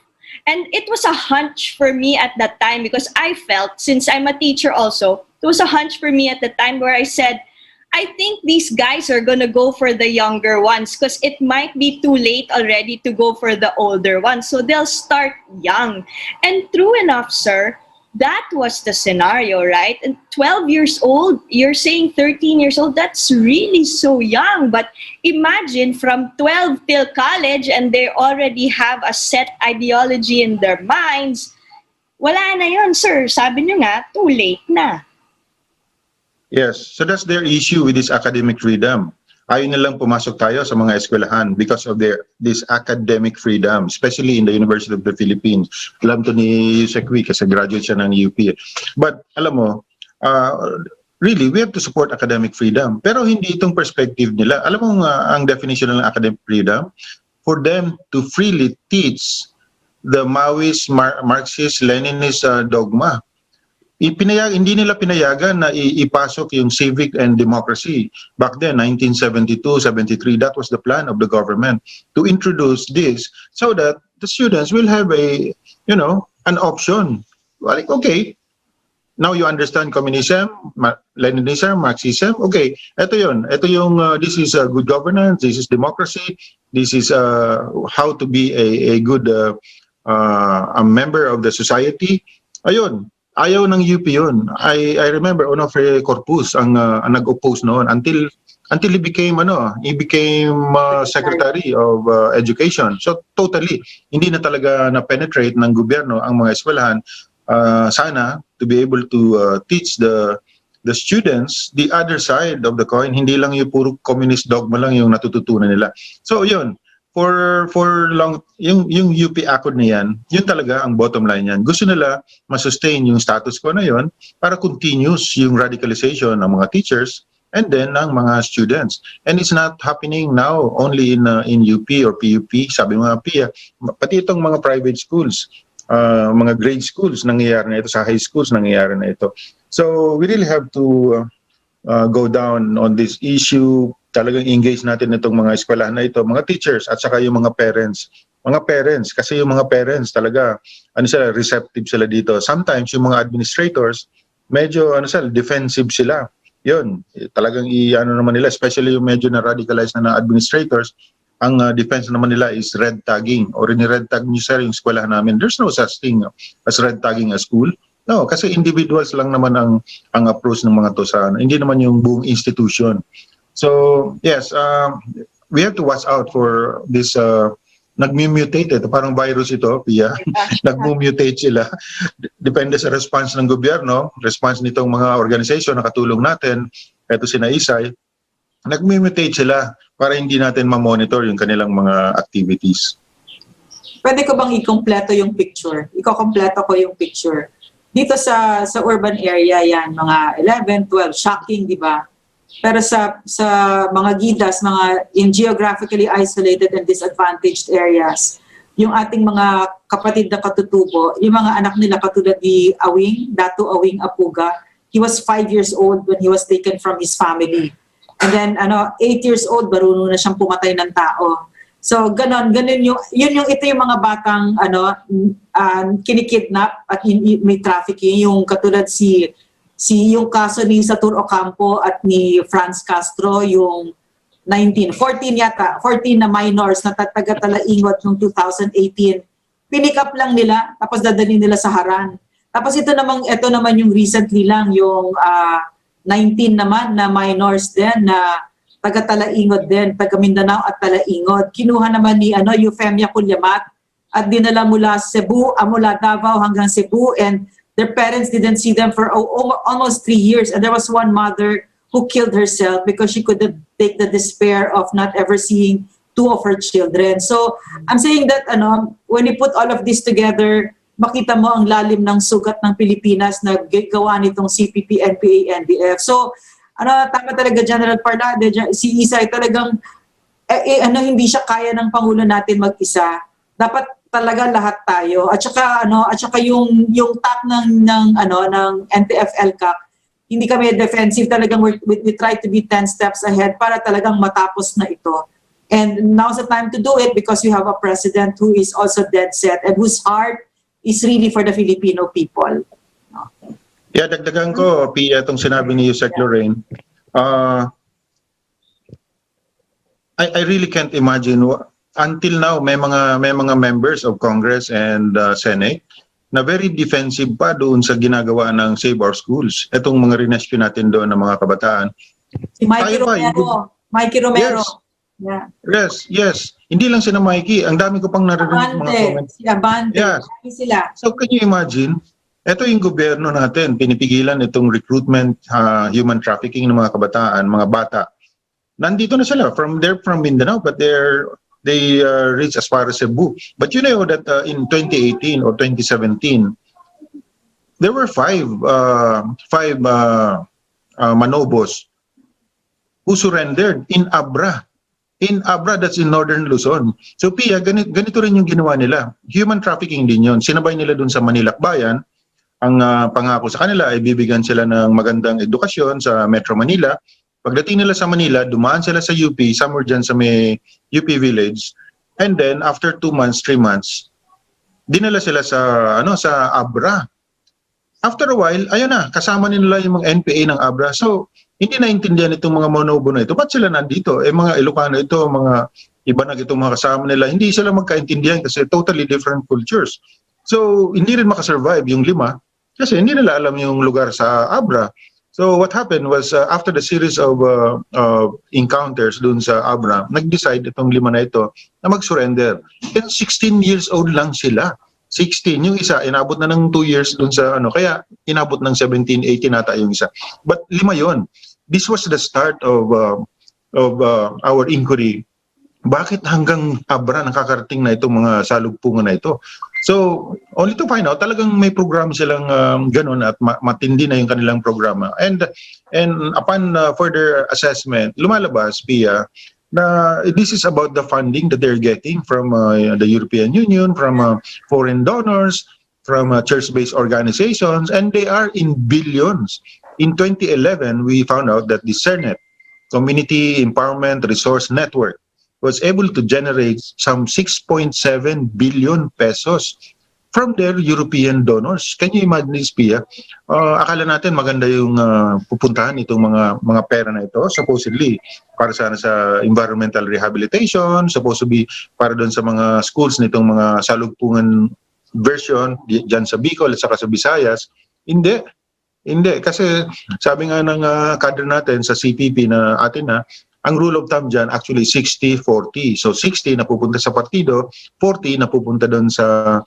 And it was a hunch for me at that time, because I felt, since I'm a teacher also, it was a hunch for me at the time where I said, I think these guys are going to go for the younger ones because it might be too late already to go for the older ones. So they'll start young. And true enough, sir, that was the scenario, right? And 12 years old, you're saying 13 years old, that's really so young. But imagine from 12 till college and they already have a set ideology in their minds. Wala na yun, sir. Sabi nyo nga, too late na. Yes, so that's their issue with this academic freedom. Ayaw nilang pumasok tayo sa mga eskwelahan because of this academic freedom, especially in the University of the Philippines. Alam to ni Yusekwi kasi graduate siya ng UP. But alam mo, really, we have to support academic freedom. Pero hindi itong perspective nila. Alam mo ang definition ng academic freedom? For them to freely teach the Maoist, Marxist, Leninist dogma. Hindi nila pinayagan na ipasok yung civic and democracy. Back then, 1972, 73, that was the plan of the government to introduce this so that the students will have an option. Like, okay, now you understand communism, Leninism, Marxism. Okay, ito yun. Ito yung, this is good governance, this is democracy, this is how to be a good a member of the society. Ayun. Ayaw ng UP yun. I remember Onofre Corpus ang nag-oppose noon until he became Secretary of Education. So totally hindi na talaga na penetrate ng gobyerno ang mga eskwelahan sana to be able to teach the students the other side of the coin. Hindi lang yung puro communist dogma lang yung natututunan nila. So yun, for long yung UP Accord na yan, yun talaga ang bottom line yan. Gusto nila ma-sustain yung status quo na yun para continuous yung radicalization ng mga teachers and then ng mga students. And it's not happening now only in UP or PUP, sabi mga PIA, pati itong mga private schools, mga grade schools, nangyayari na ito, sa high schools nangyayari na ito. So we really have to go down on this issue. Talagang engage natin itong mga eskwelahan na ito, mga teachers at saka yung mga parents. Mga parents, kasi yung mga parents talaga, receptive sila dito. Sometimes yung mga administrators, medyo defensive sila. Yun, talagang naman nila, especially yung medyo na radicalized na administrators, ang defense naman nila is red tagging. O red tag nyo sir yung eskwelahan namin. There's no such thing as red tagging a school. No, kasi individuals lang naman ang approach ng mga to sa hindi naman yung buong institution. So yes, we have to watch out for this nag-mutate. Ito parang virus ito, Pia. Nag-mutate sila. Depende sa response ng gobyerno, response nitong mga organization na katulong natin, ito sina Isay, nag-mutate sila para hindi natin ma-monitor yung kanilang mga activities. Pwede ko bang ikumpleto yung picture? Iko-kompleto ko yung picture. Dito sa urban area yan, mga 11, 12, shocking, di ba? Pero sa mga gidas, mga in geographically isolated and disadvantaged areas, yung ating mga kapatid na katutubo, yung mga anak nila katulad ni Awing, Datu Awing Apuga, he was 5 years old when he was taken from his family. And then 8 years old, marunong na siyang pumatay ng tao. So ganon yung ito yung mga batang kinikidnap at may trafficking, yung katulad yung kaso ni Satur Ocampo at ni Franz Castro, yung 14 na minors na taga-Talaingot noong 2018. Pinick up lang nila, tapos dadalhin nila sa Haran. Tapos ito naman yung recently lang, yung 19 naman na minors din na taga-Talaingot din, taga-Mindanao at Talaingot. Kinuha naman ni Eufemia Culyamat at dinala mula Cebu, mula Davao hanggang Cebu, and their parents didn't see them for almost 3 years. And there was one mother who killed herself because she couldn't take the despair of not ever seeing 2 of her children. So I'm saying that when you put all of this together, makita mo ang lalim ng sugat ng Pilipinas na gawa nitong CPP, NPA, NDF. So tama talaga General Parlade, si Isay talagang hindi siya kaya ng Pangulo natin mag-isa. Dapat talaga lahat tayo. At saka yung top ng NTF-ELCAC, hindi kami defensive, talagang we try to be 10 steps ahead para talagang matapos na ito. And now's the time to do it because we have a president who is also dead set and whose heart is really for the Filipino people. Yeah, dagdagan ko, Pia, itong sinabi ni Yusek Lorraine. I really can't imagine, until now, may mga members of Congress and Senate na very defensive pa doon sa ginagawa ng Save Our Schools. Itong mga rescue natin doon ng mga kabataan. Si Mikey Romero. Mikey Romero. Yes. Yeah. Yes. Hindi lang si Mikey. Ang dami ko pang narinig mga comments. Si Abante. Yeah. Sila. So can you imagine, ito yung gobyerno natin, pinipigilan itong recruitment, human trafficking ng mga kabataan, mga bata. Nandito na sila. They're from Mindanao, but they reach as far as Cebu. But you know that in 2018 or 2017, there were five manobos who surrendered in Abra. In Abra, that's in Northern Luzon. So Pia, ganito rin yung ginawa nila. Human trafficking din yun. Sinabay nila dun sa Manilakbayan. Ang pangako sa kanila ay bibigyan sila ng magandang edukasyon sa Metro Manila. Pagdating nila sa Manila, dumaan sila sa UP, somewhere dyan sa may UP Village. And then, after 2 months, 3 months, dinala sila sa Abra. After a while, ayun na, kasama nila yung mga NPA ng Abra. So, hindi naintindihan itong mga monobo na ito. Ba't sila nandito? Mga Ilocano ito, mga iba na itong mga kasama nila. Hindi sila magkaintindihan kasi totally different cultures. So, hindi rin makasurvive yung 5 kasi hindi nila alam yung lugar sa Abra. So what happened was after the series of encounters dun sa Abra, nag-decide itong 5 na ito na mag-surrender. And 16 years old lang sila. 16. Yung isa, inabot na ng 2 years dun sa kaya inabot ng 17, 18 nata yung isa. But 5 yon. This was the start of our inquiry. Bakit hanggang Abra nakakarating na itong mga salugpungan na ito? So, only to find out, talagang may program silang ganun at matindi na yung kanilang programa. And upon further assessment, lumalabas, Pia, na this is about the funding that they're getting from the European Union, from foreign donors, from church-based organizations, and they are in billions. In 2011, we found out that the CERNET, Community Empowerment Resource Network, was able to generate some 6.7 billion pesos from their European donors. Can you imagine this, Pia? Akala natin maganda yung pupuntahan itong mga pera na ito, supposedly para sana sa environmental rehabilitation, supposed to be para doon sa mga schools nitong mga salugpungan version dyan sa Bicol at saka sa Visayas. Hindi, kasi sabi nga ng cadre natin sa CPP na atin na, ang rule of thumb dyan actually 60-40. So 60 napupunta sa partido, 40 napupunta doon sa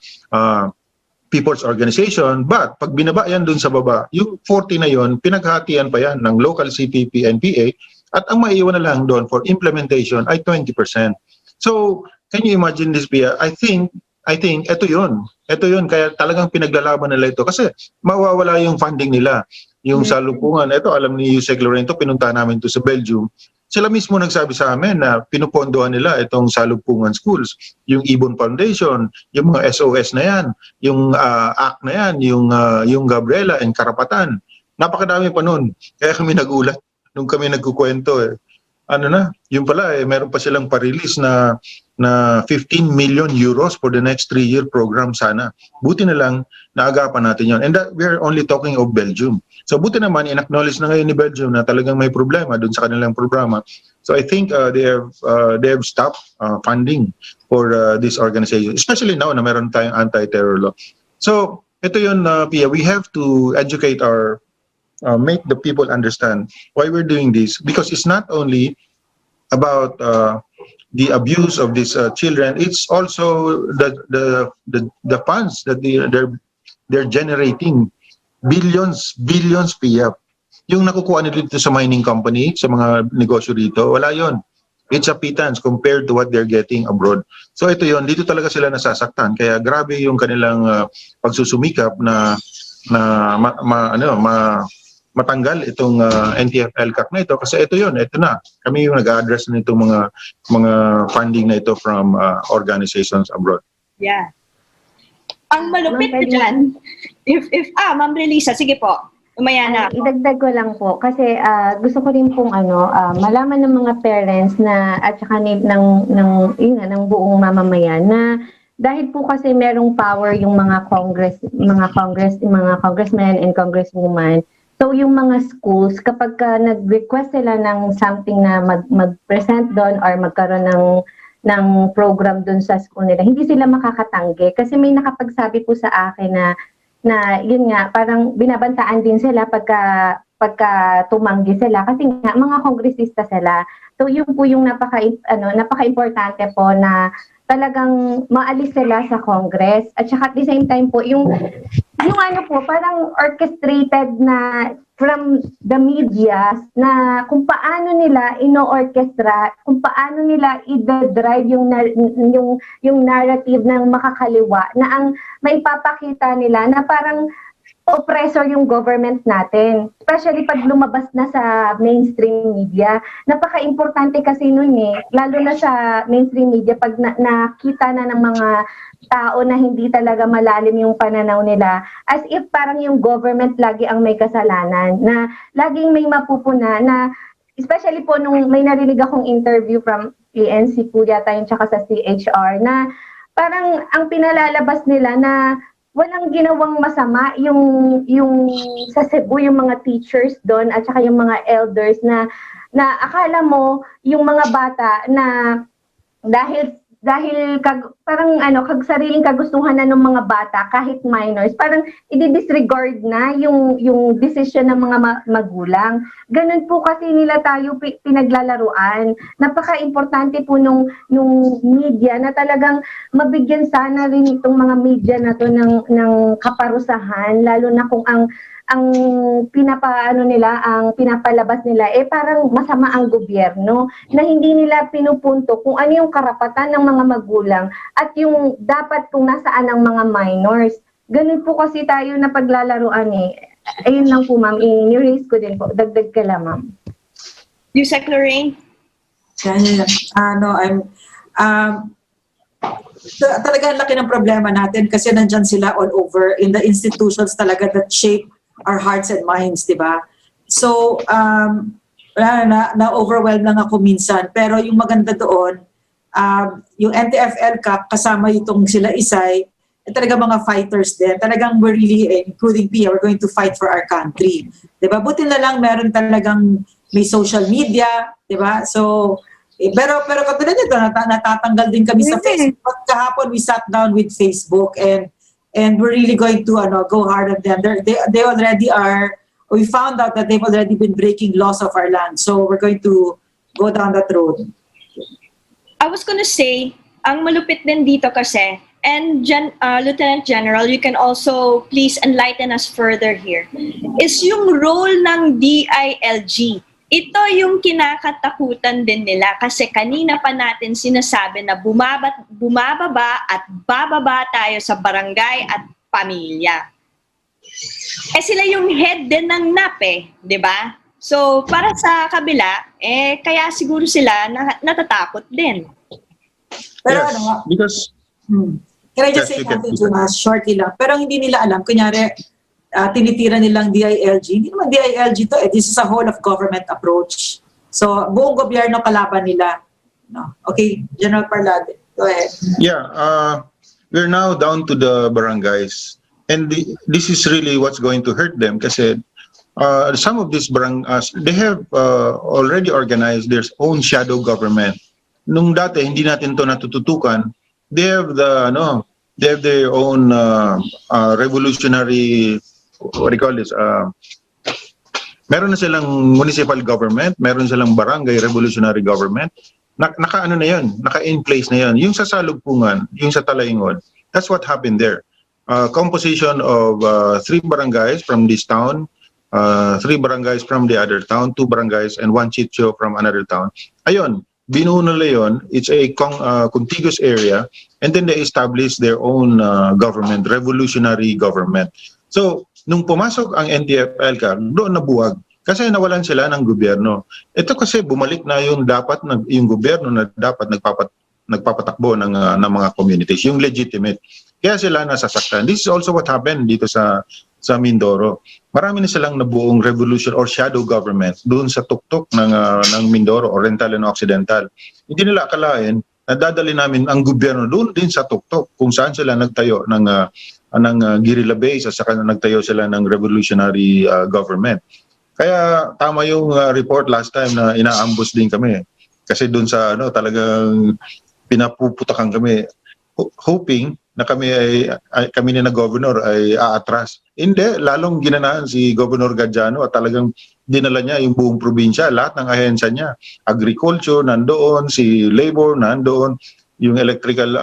people's organization. But pag binaba yan doon sa baba, yung 40 na yon pinaghatian pa yan ng local CPP and PA at ang maiiwan na lang doon for implementation ay 20%. So can you imagine this, Pia? I think ito yun. Ito yun. Kaya talagang pinaglalaban nila ito. Kasi mawawala yung funding nila. Yung salubungan. Ito, alam ni Yusek Lorento, pinunta namin to sa Belgium. Sila mismo nagsabi sa amin na pinupondohan nila itong salubungan schools. Yung Ibon Foundation, yung mga SOS na yan, yung ACT na yan, yung Gabriela and Karapatan. Napakadami pa nun. Kaya kami nagulat nung kami nagkukwento eh. Yung pala meron pa silang pa-release na 15 million euros for the next 3-year program sana. Buti na lang naagapan natin yon. And that, we are only talking of Belgium. So buti naman in-acknowledge na ngayon ni Belgium na talagang may problema dun sa kanilang programa. So I think they have stopped funding for this organization, especially now na meron tayong anti-terror law. So ito yun, Pia, we have to educate make the people understand why we're doing this, because it's not only about the abuse of these children, it's also the funds that they're generating, billions Pia. Yung nakukuha nila dito sa mining company, sa mga negosyo dito, wala yon. It's a pittance compared to what they're getting abroad. So ito yon, dito talaga sila nasasaktan. Kaya grabe yung kanilang pagsusumikap na matanggal itong NTF-ELCAC na ito, kasi ito na. Kami yung nag-address na itong mga funding na ito from organizations abroad. Yeah. Ang malupit ko dyan, Ma'am Relisa, sige po, umaya na. Idagdag ko lang po, kasi gusto ko rin pong malaman ng mga parents na, at saka ng buong mamamayan na dahil po kasi merong power yung mga congressmen and congresswoman. So yung mga schools, kapag nag-request sila ng something na mag-present doon or magkaroon ng program doon sa school nila, hindi sila makakatanggi. Kasi may nakapagsabi po sa akin na yun nga, parang binabantaan din sila pagka tumanggi sila. Kasi nga, mga kongresista sila. So yun po yung napaka-importante po na talagang maalis sila sa Congress. At saka at the same time po, yung parang orchestrated na from the media na kung paano nila ino-orchestra, kung paano nila i-drive yung narrative ng makakaliwa na ang maipapakita nila na parang oppressor yung government natin. Especially pag lumabas na sa mainstream media. Napaka-importante kasi nun lalo na sa mainstream media pag nakita na ng mga tao na hindi talaga malalim yung pananaw nila, as if parang yung government lagi ang may kasalanan, na laging may mapupuna na, especially po nung may narinig akong interview from ANC po yata yung tsaka sa CHR, na parang ang pinalalabas nila na walang ginawang masama yung sa Cebu, yung mga teachers doon at saka yung mga elders na akala mo yung mga bata na dahil parang sariling kagustuhan na ng mga bata kahit minors, parang i-disregard na yung decision ng mga magulang. Ganun po kasi nila tayo pinaglalaruan. Napaka-importante po nung media na talagang mabigyan sana rin itong mga media na to ng kaparusahan, lalo na kung ang pinapalabas nila parang masama ang gobyerno, na hindi nila pinupunto kung ano yung karapatan ng mga magulang at yung dapat kung nasaan ang mga minors. Ganun po kasi tayo na paglalaruan Ayun lang po, ma'am, i-raise ko din po. Dagdag ka lang, ma'am. Yusek Lorraine? Talaga ang laki ng problema natin kasi nandyan sila all over in the institutions talaga that shape our hearts and minds, di ba? So, na-overwhelmed lang ako minsan. Pero yung maganda doon, yung NTF-ELCAC, kasama itong sila Isay, talaga mga fighters din. Talagang we're really, including Pia, we're going to fight for our country. Di ba? Buti na lang meron talagang may social media, di ba? So, pero katulad nito, natatanggal din kami sa Facebook. Kahapon, we sat down with Facebook and we're really going to go hard on them. They already are, we found out that they've already been breaking laws of our land. So we're going to go down that road. I was gonna say, ang malupit din dito kasi, and Lieutenant General, you can also please enlighten us further here, is yung role ng DILG. Ito yung kinakatakutan din nila kasi kanina pa natin sinasabi na bumababa at bababa tayo sa barangay at pamilya. Eh sila yung head din ng NAP di ba? So para sa kabila, kaya siguro sila natatakot din. Pero Yes, ano, because can I just Yes, say you can. something, Jonas, shortly lang. Pero hindi nila alam, kunyari, tinitira nilang DILG. Hindi naman DILG to, this is a whole of government approach. So, buong gobyerno kalaban nila. No? Okay, General Parlade, go ahead. yeah, we're now down to the barangays, and this is really what's going to hurt them kasi some of these barangays, they have already organized their own shadow government. Nung dati hindi natin to natututukan, they have their own revolutionary, what do you call this, meron na silang municipal government, meron silang barangay revolutionary government. Naka-ano na yun, naka-in place na yun. Yung sa Salugpungan, yung sa Talaingon, that's what happened there. Composition of 3 barangays from this town, 3 barangays from the other town, 2 barangays, and 1 sitio from another town. Ayun, binuo nila yun. It's a contiguous area, and then they establish their own government, revolutionary government. So, nung pumasok ang NTF-ELCA, doon nabuwag. Kasi nawalan sila ng gobyerno. Ito kasi bumalik na yung yung gobyerno na dapat nagpapatakbo ng mga communities, yung legitimate. Kaya sila nasasaktan. This is also what happened dito sa Mindoro. Marami na silang nabuong revolution or shadow government doon sa tuktok ng Mindoro, Oriental and Occidental. Hindi nila akalain na dadali namin ang gobyerno doon din sa tuktok kung saan sila nagtayo ng guerrilla base at saka nagtayo sila ng revolutionary government. Kaya tama yung report last time na inaambus din kami. Kasi doon sa talagang pinapuputakan kami hoping na kami ni na governor ay aatras. Hindi, lalong ginanahan si Governor Gadiano at talagang dinala niya yung buong probinsya, lahat ng ahensya niya. Agriculture nandoon, si labor nandoon, yung electrical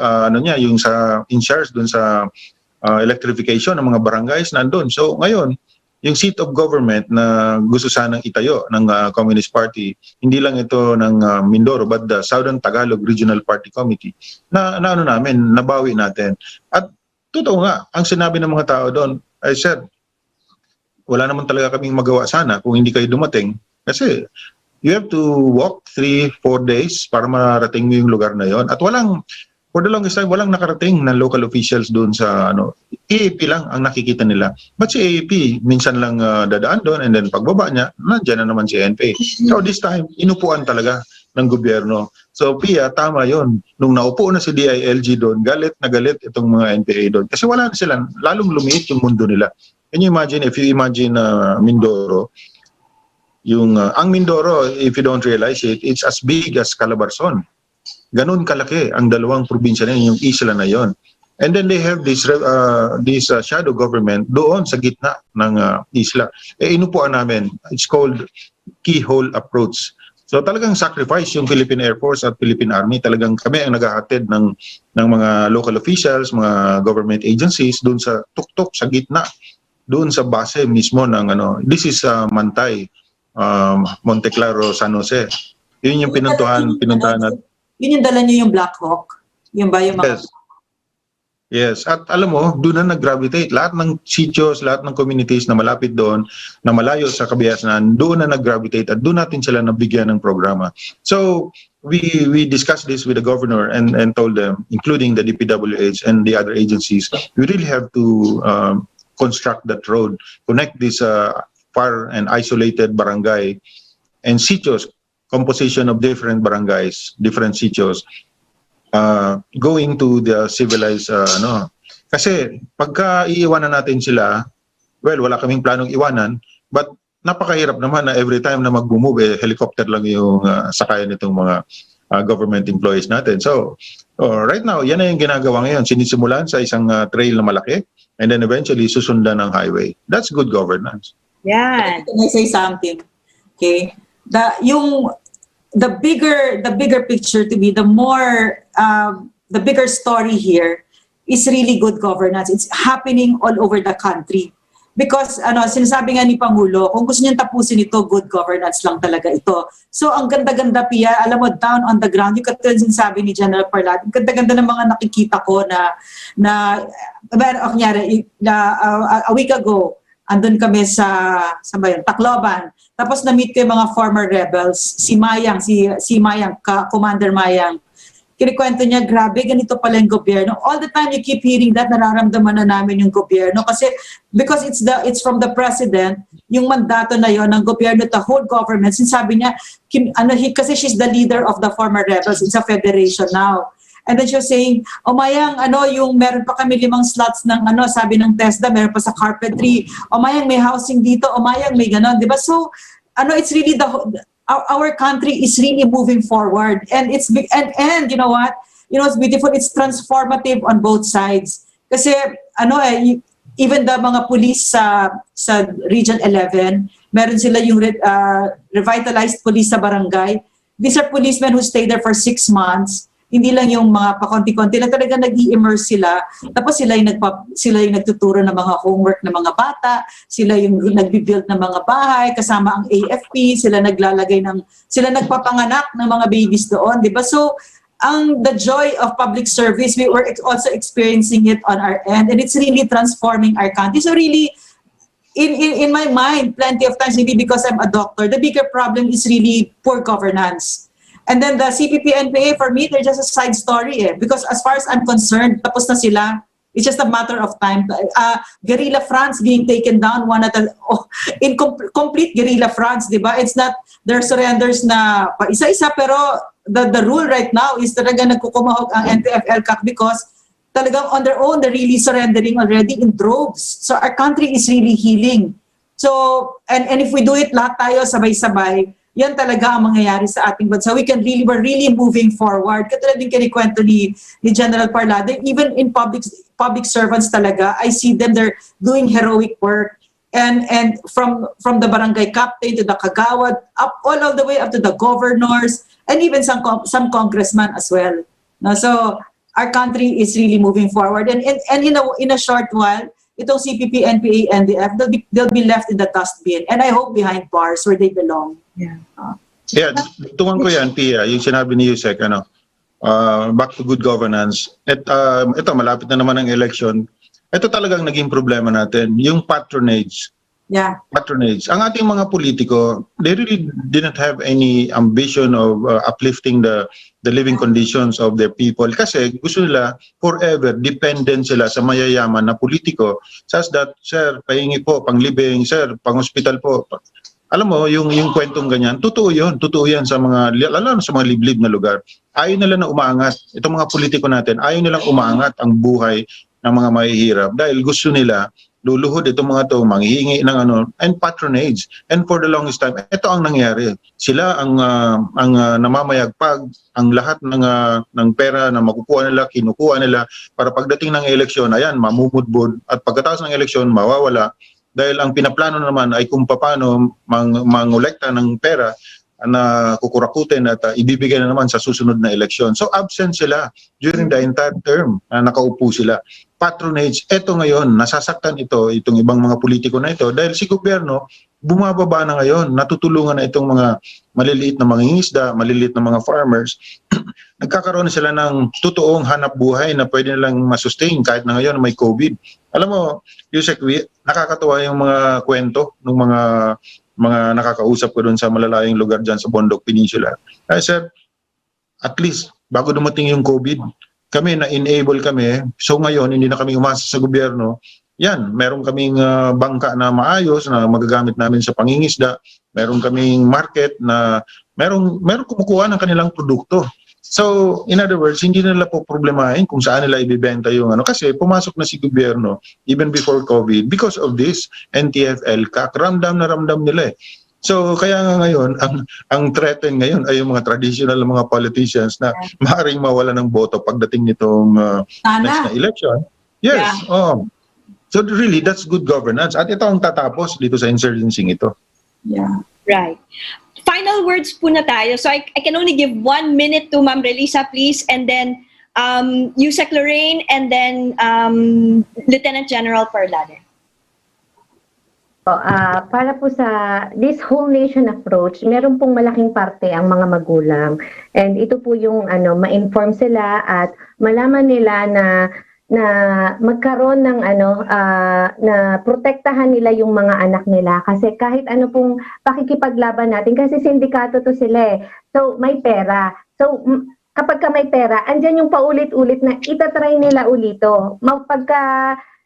yung sa in charge doon sa electrification ng mga barangays nandoon. So ngayon, yung seat of government na gusto sanang itayo ng Communist Party, hindi lang ito ng Mindoro but the Southern Tagalog Regional Party Committee na nabawi natin. At totoo nga, ang sinabi ng mga tao doon, I said, wala naman talaga kaming magawa sana kung hindi kayo dumating kasi you have to walk 3-4 days para marating mo yung lugar na yon. At for the longest time, walang nakarating na local officials doon sa AAP lang ang nakikita nila. But si AAP, minsan lang dadaan doon and then pagbaba niya, nandiyan na naman si NPA. So this time, inupuan talaga ng gobyerno. So Pia, tama yon. Nung naupo na si DILG doon, galit na galit itong mga NPA doon. Kasi wala na sila, lalong lumiit yung mundo nila. Can you imagine, if you imagine Mindoro, ang Mindoro, if you don't realize it, it's as big as Calabarzon. Ganun kalaki ang dalawang probinsya na yung isla na yon. And then they have this shadow government doon sa gitna ng isla. Inupuan namin. It's called keyhole approach. So talagang sacrifice yung Philippine Air Force at Philippine Army. Talagang kami ang naghahatid ng mga local officials, mga government agencies doon sa tuktok, sa gitna. Doon sa base mismo ng this is Mantay, Monteclaro, San Jose. Yun yung pinuntahan natin. Yun yung dala niyo yung Black Hawk? Yung ba yung mga... Yes. At alam mo, doon na nag-gravitate. Lahat ng sitios, lahat ng communities na malapit doon, na malayo sa Kabiasnan, doon na nag-gravitate at doon natin sila nabigyan ng programa. So, we discussed this with the governor and told them, including the DPWH and the other agencies, we really have to construct that road, connect this far and isolated barangay and sitios, composition of different barangays, different sitios, going to the civilized, Kasi pagka iiwanan natin sila, well, wala kaming planong iwanan, but napakahirap naman na every time na mag-move, helicopter lang yung sakayan nitong mga government employees natin. So, right now, yan na yung ginagawa ngayon. Sinisimulan sa isang trail na malaki, and then eventually susundan ng highway. That's good governance. Yan. Can I say something? Okay? Yung the bigger picture to me, the bigger story here is really good governance. It's happening all over the country. Because sinasabi nga ni Pangulo, kung gusto niyang tapusin ito, good governance lang talaga ito. So ang ganda-ganda, Pia, alam mo, down on the ground, yung katulad sinasabi ni General Parlad, ang ganda-ganda ng mga nakikita ko a week ago, andun kami sa Tacloban. Tapos na-meet ko yung mga former rebels, si Mayang, Commander Mayang. Kinikwento niya, grabe, ganito pala yung gobyerno. All the time you keep hearing that, nararamdaman na namin yung gobyerno. Kasi, because it's from the president, yung mandato na yon ng gobyerno, the whole government. Sinasabi niya, kasi she's the leader of the former rebels. It's a federation now. And then she was saying, Mayang, yung meron pa kami 5 slots ng sabi ng TESDA, meron pa sa carpentry. Mayang, may housing dito. Mayang, may ganon. Diba? So, it's really our country is really moving forward, and it's and you know what, it's beautiful. It's transformative on both sides. Kasi even the mga police sa Region 11, meron sila yung revitalized police sa barangay. These are policemen who stay there for 6 months. Hindi lang yung mga pakonti-konti lang, talaga nag-i-immerse sila. Tapos sila yung nagtuturo ng mga homework ng mga bata, sila yung nagbi-build ng mga bahay, kasama ang AFP, sila nagpapanganak ng mga babies doon, di ba? So, the joy of public service, we were also experiencing it on our end, and it's really transforming our country. So really, in my mind, plenty of times, maybe because I'm a doctor, the bigger problem is really poor governance. And then the CPP-NPA, for me, they're just a side story because as far as I'm concerned, tapos na sila. It's just a matter of time. Guerrilla fronts being taken down in complete guerrilla fronts, di ba? It's not their surrenders na pa isa-isa, pero the rule right now is talaga nagkukumahog ang NTF-ELCAC because talagang on their own, they're really surrendering already in droves. So our country is really healing. So, and if we do it lahat tayo sabay-sabay, yan talaga ang mangyayari sa ating bansa. We're really moving forward. Katulad din kinikwento ni General Parlade, even in public servants talaga, I see them, they're doing heroic work. And from the barangay captain to the kagawad, all the way up to the governors, and even some congressmen as well. No, so our country is really moving forward. And in a short while, itong CPP, NPA, NDF, they'll be left in the dustbin. And I hope behind bars where they belong. Yeah, tungan ko yan, Tia, yung sinabi ni Yusek, back to good governance. Ito, malapit na naman ang election. Ito talagang naging problema natin, yung patronage. Yeah. Patronage. Ang ating mga politiko, they really didn't have any ambition of uplifting the living conditions of their people kasi gusto nila forever dependent sila sa mayayaman na politiko such that, sir, pahingi po, panglibing, sir, pang-hospital po. Alam mo, yung kwentong ganyan, totoo yan sa mga, lalo sa mga liblib na lugar. Ayaw nila na umaangat. Itong mga politiko natin, ayaw nilang umaangat ang buhay ng mga mahihirap dahil gusto nila luluhod itong mga to, manghihingi ng and patronage. And for the longest time, ito ang nangyari. Sila ang namamayagpag, ang lahat ng pera na makukuha nila, kinukuha nila, para pagdating ng eleksyon, ayan, mamumudbud, at pagkatapos ng eleksyon, mawawala. Dahil ang pinaplano naman ay kung paano mangolekta ng pera na kukurakutin at ibibigay na naman sa susunod na eleksyon. So absent sila during the entire term na nakaupo sila. Patronage, eto ngayon, nasasaktan itong ibang mga politiko na ito dahil si gobyerno bumababa na ngayon, natutulungan na itong mga maliliit na mangingisda, maliliit na mga farmers. Nagkakaroon sila ng totoong hanap buhay na pwede nilang masustain kahit na ngayon may COVID. Alam mo, Yusek, nakakatawa yung mga kwento ng mga nakakausap ko doon sa malalayong lugar dyan sa Bondok Peninsula. I said, at least, bago dumating yung COVID, kami na-enable kami. So ngayon, hindi na kami umasa sa gobyerno. Yan, meron kaming bangka na maayos na magagamit namin sa pangingisda. Meron kaming market na meron kumukuha ng kanilang produkto. So, in other words, hindi nila po problemahin kung saan nila ibibenta yung kasi pumasok na si gobyerno even before COVID because of this NTF-ELCAC. Ramdam na ramdam nila eh. So, kaya nga ngayon, ang threaten ngayon ay yung mga traditional mga politicians na maaaring mawala ng boto pagdating nitong next na election. Yes. Yeah. So, really, that's good governance. At ito ang tatapos dito sa insurgency ito. Yeah. Right. final words po na tayo. So I can only give 1 minute to Ma'am Relisa, please, and then Yusek Lorraine, and then Lieutenant General Parlade. Para po sa this whole nation approach, meron pong malaking parte ang mga magulang. And ito po yung ma-inform sila at malaman nila na magkaroon ng na protektahan nila yung mga anak nila, kasi kahit ano pong pakikipaglaban natin, kasi sindikato to sila so may pera, so kapag may pera, andyan yung paulit-ulit na itatry nila ulito.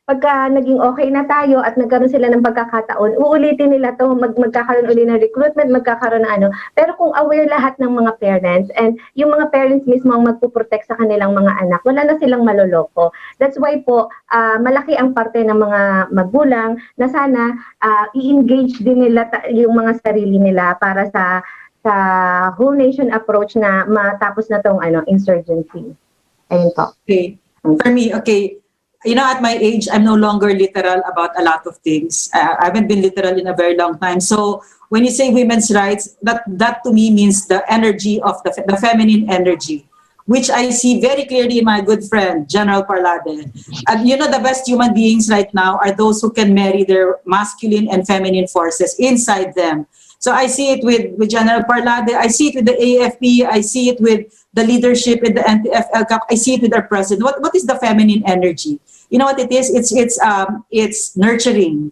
Pagka naging okay na tayo at nagkaroon sila ng pagkakataon, uulitin nila to, magkakaroon ulit ng recruitment, magkakaroon ng Pero kung aware lahat ng mga parents, and yung mga parents mismo ang magpuprotect sa kanilang mga anak, wala na silang maloloko. That's why po, malaki ang parte ng mga magulang na sana i-engage din nila yung mga sarili nila para sa whole nation approach na matapos na tong insurgency. Ayun po. Okay. For me, okay. You know, at my age, I'm no longer literal about a lot of things. I haven't been literal in a very long time. So when you say women's rights, that to me means the energy of the feminine energy, which I see very clearly in my good friend, General Parlade. And you know, the best human beings right now are those who can marry their masculine and feminine forces inside them. So I see it with General Parlade, I see it with the AFP, I see it with the leadership in the NTF-ELCAC, I see it with our president. What is the feminine energy? You know what it is? It's nurturing,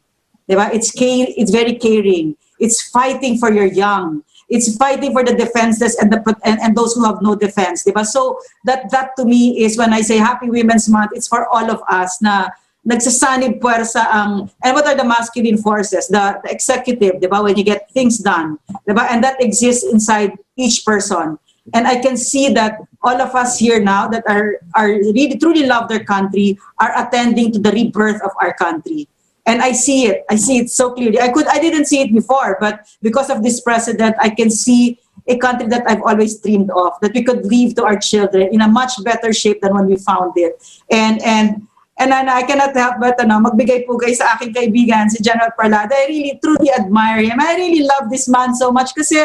diba? It's very caring. It's fighting for your young. It's fighting for the defenseless and those who have no defense, diba? So that to me is when I say Happy Women's Month. It's for all of us na nagsasanib puwersa ang, and what are the masculine forces? The executive, diba? When you get things done, diba? And that exists inside each person. And I can see that all of us here now that are really truly love their country are attending to the rebirth of our country. And I see it so clearly. I didn't see it before, but because of this president, I can see a country that I've always dreamed of, that we could leave to our children in a much better shape than when we found it. And I cannot help but magbigay pugay sa aking kaibigan, si General Parlade. I really truly admire him. I really love this man so much kasi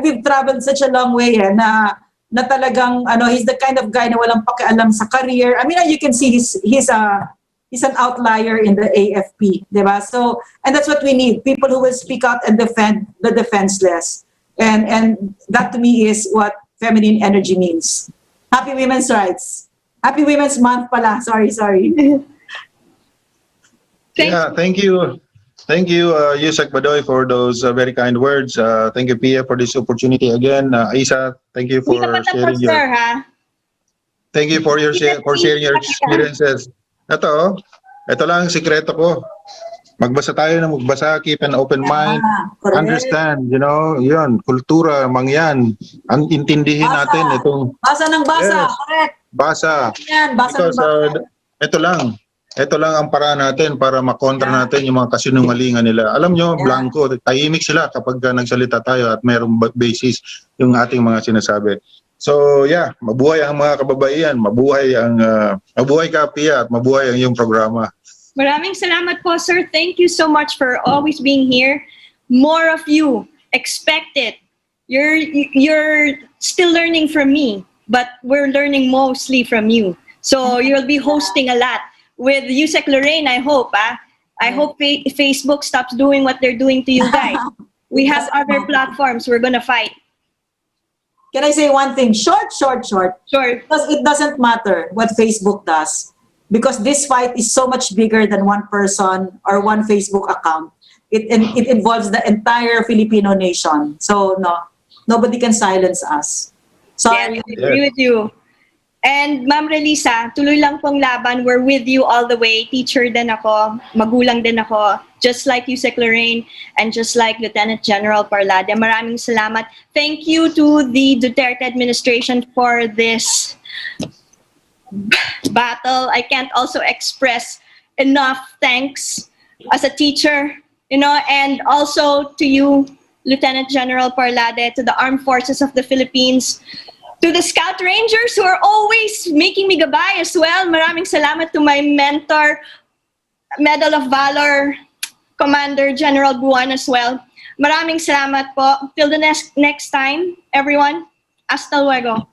we've traveled such a long way na talagang he's the kind of guy na walang pakialam sa career. I mean, you can see he's an outlier in the AFP, diba? So, and that's what we need, people who will speak out and defend the defenseless. And that to me is what feminine energy means. Happy Women's Rights. Happy Women's Month pala. Sorry. Thank you. Thank you, Yusek Badoy, for those very kind words. Thank you, Pia, for this opportunity again. Isa, thank you for sharing your. Thank you for sharing your experiences. Ito lang ang sikreto ko. Magbasa tayo na magbasa, keep an open mind, understand, yun, kultura, mangyan. Intindihin natin itong. Basa ng basa, correct. Basa. Yan, basa ng basa. Ito lang ang paraan natin para makontra natin yung mga kasinungalingan nila. Alam nyo, blanco, tahimik sila kapag nagsalita tayo at mayroong basis yung ating mga sinasabi. So mabuhay ang mga kababaihan, mabuhay ka, Pia, at mabuhay ang iyong programa. Maraming salamat po, sir. Thank you so much for always being here. More of you. Expect it. You're still learning from me, but we're learning mostly from you. So you'll be hosting a lot. With Yusek Lorraine, I hope. I hope Facebook stops doing what they're doing to you guys. We have other platforms. We're gonna fight. Can I say one thing? Short. Sure. Because it doesn't matter what Facebook does. Because this fight is so much bigger than one person or one Facebook account. It involves the entire Filipino nation. So nobody can silence us. Sorry. I agree with you. And Ma'am Relisa, tuloy lang pong laban. We're with you all the way. Teacher din ako, magulang din ako, just like Yusek Lorraine and just like Lieutenant General Parlade. Maraming salamat. Thank you to the Duterte administration for this battle. I can't also express enough thanks as a teacher, and also to you, Lieutenant General Parlade, to the Armed Forces of the Philippines, to the Scout Rangers who are always making me gabay as well. Maraming salamat to my mentor, Medal of Valor, Commander General Buwan as well. Maraming salamat po. Till the next time, everyone. Hasta luego.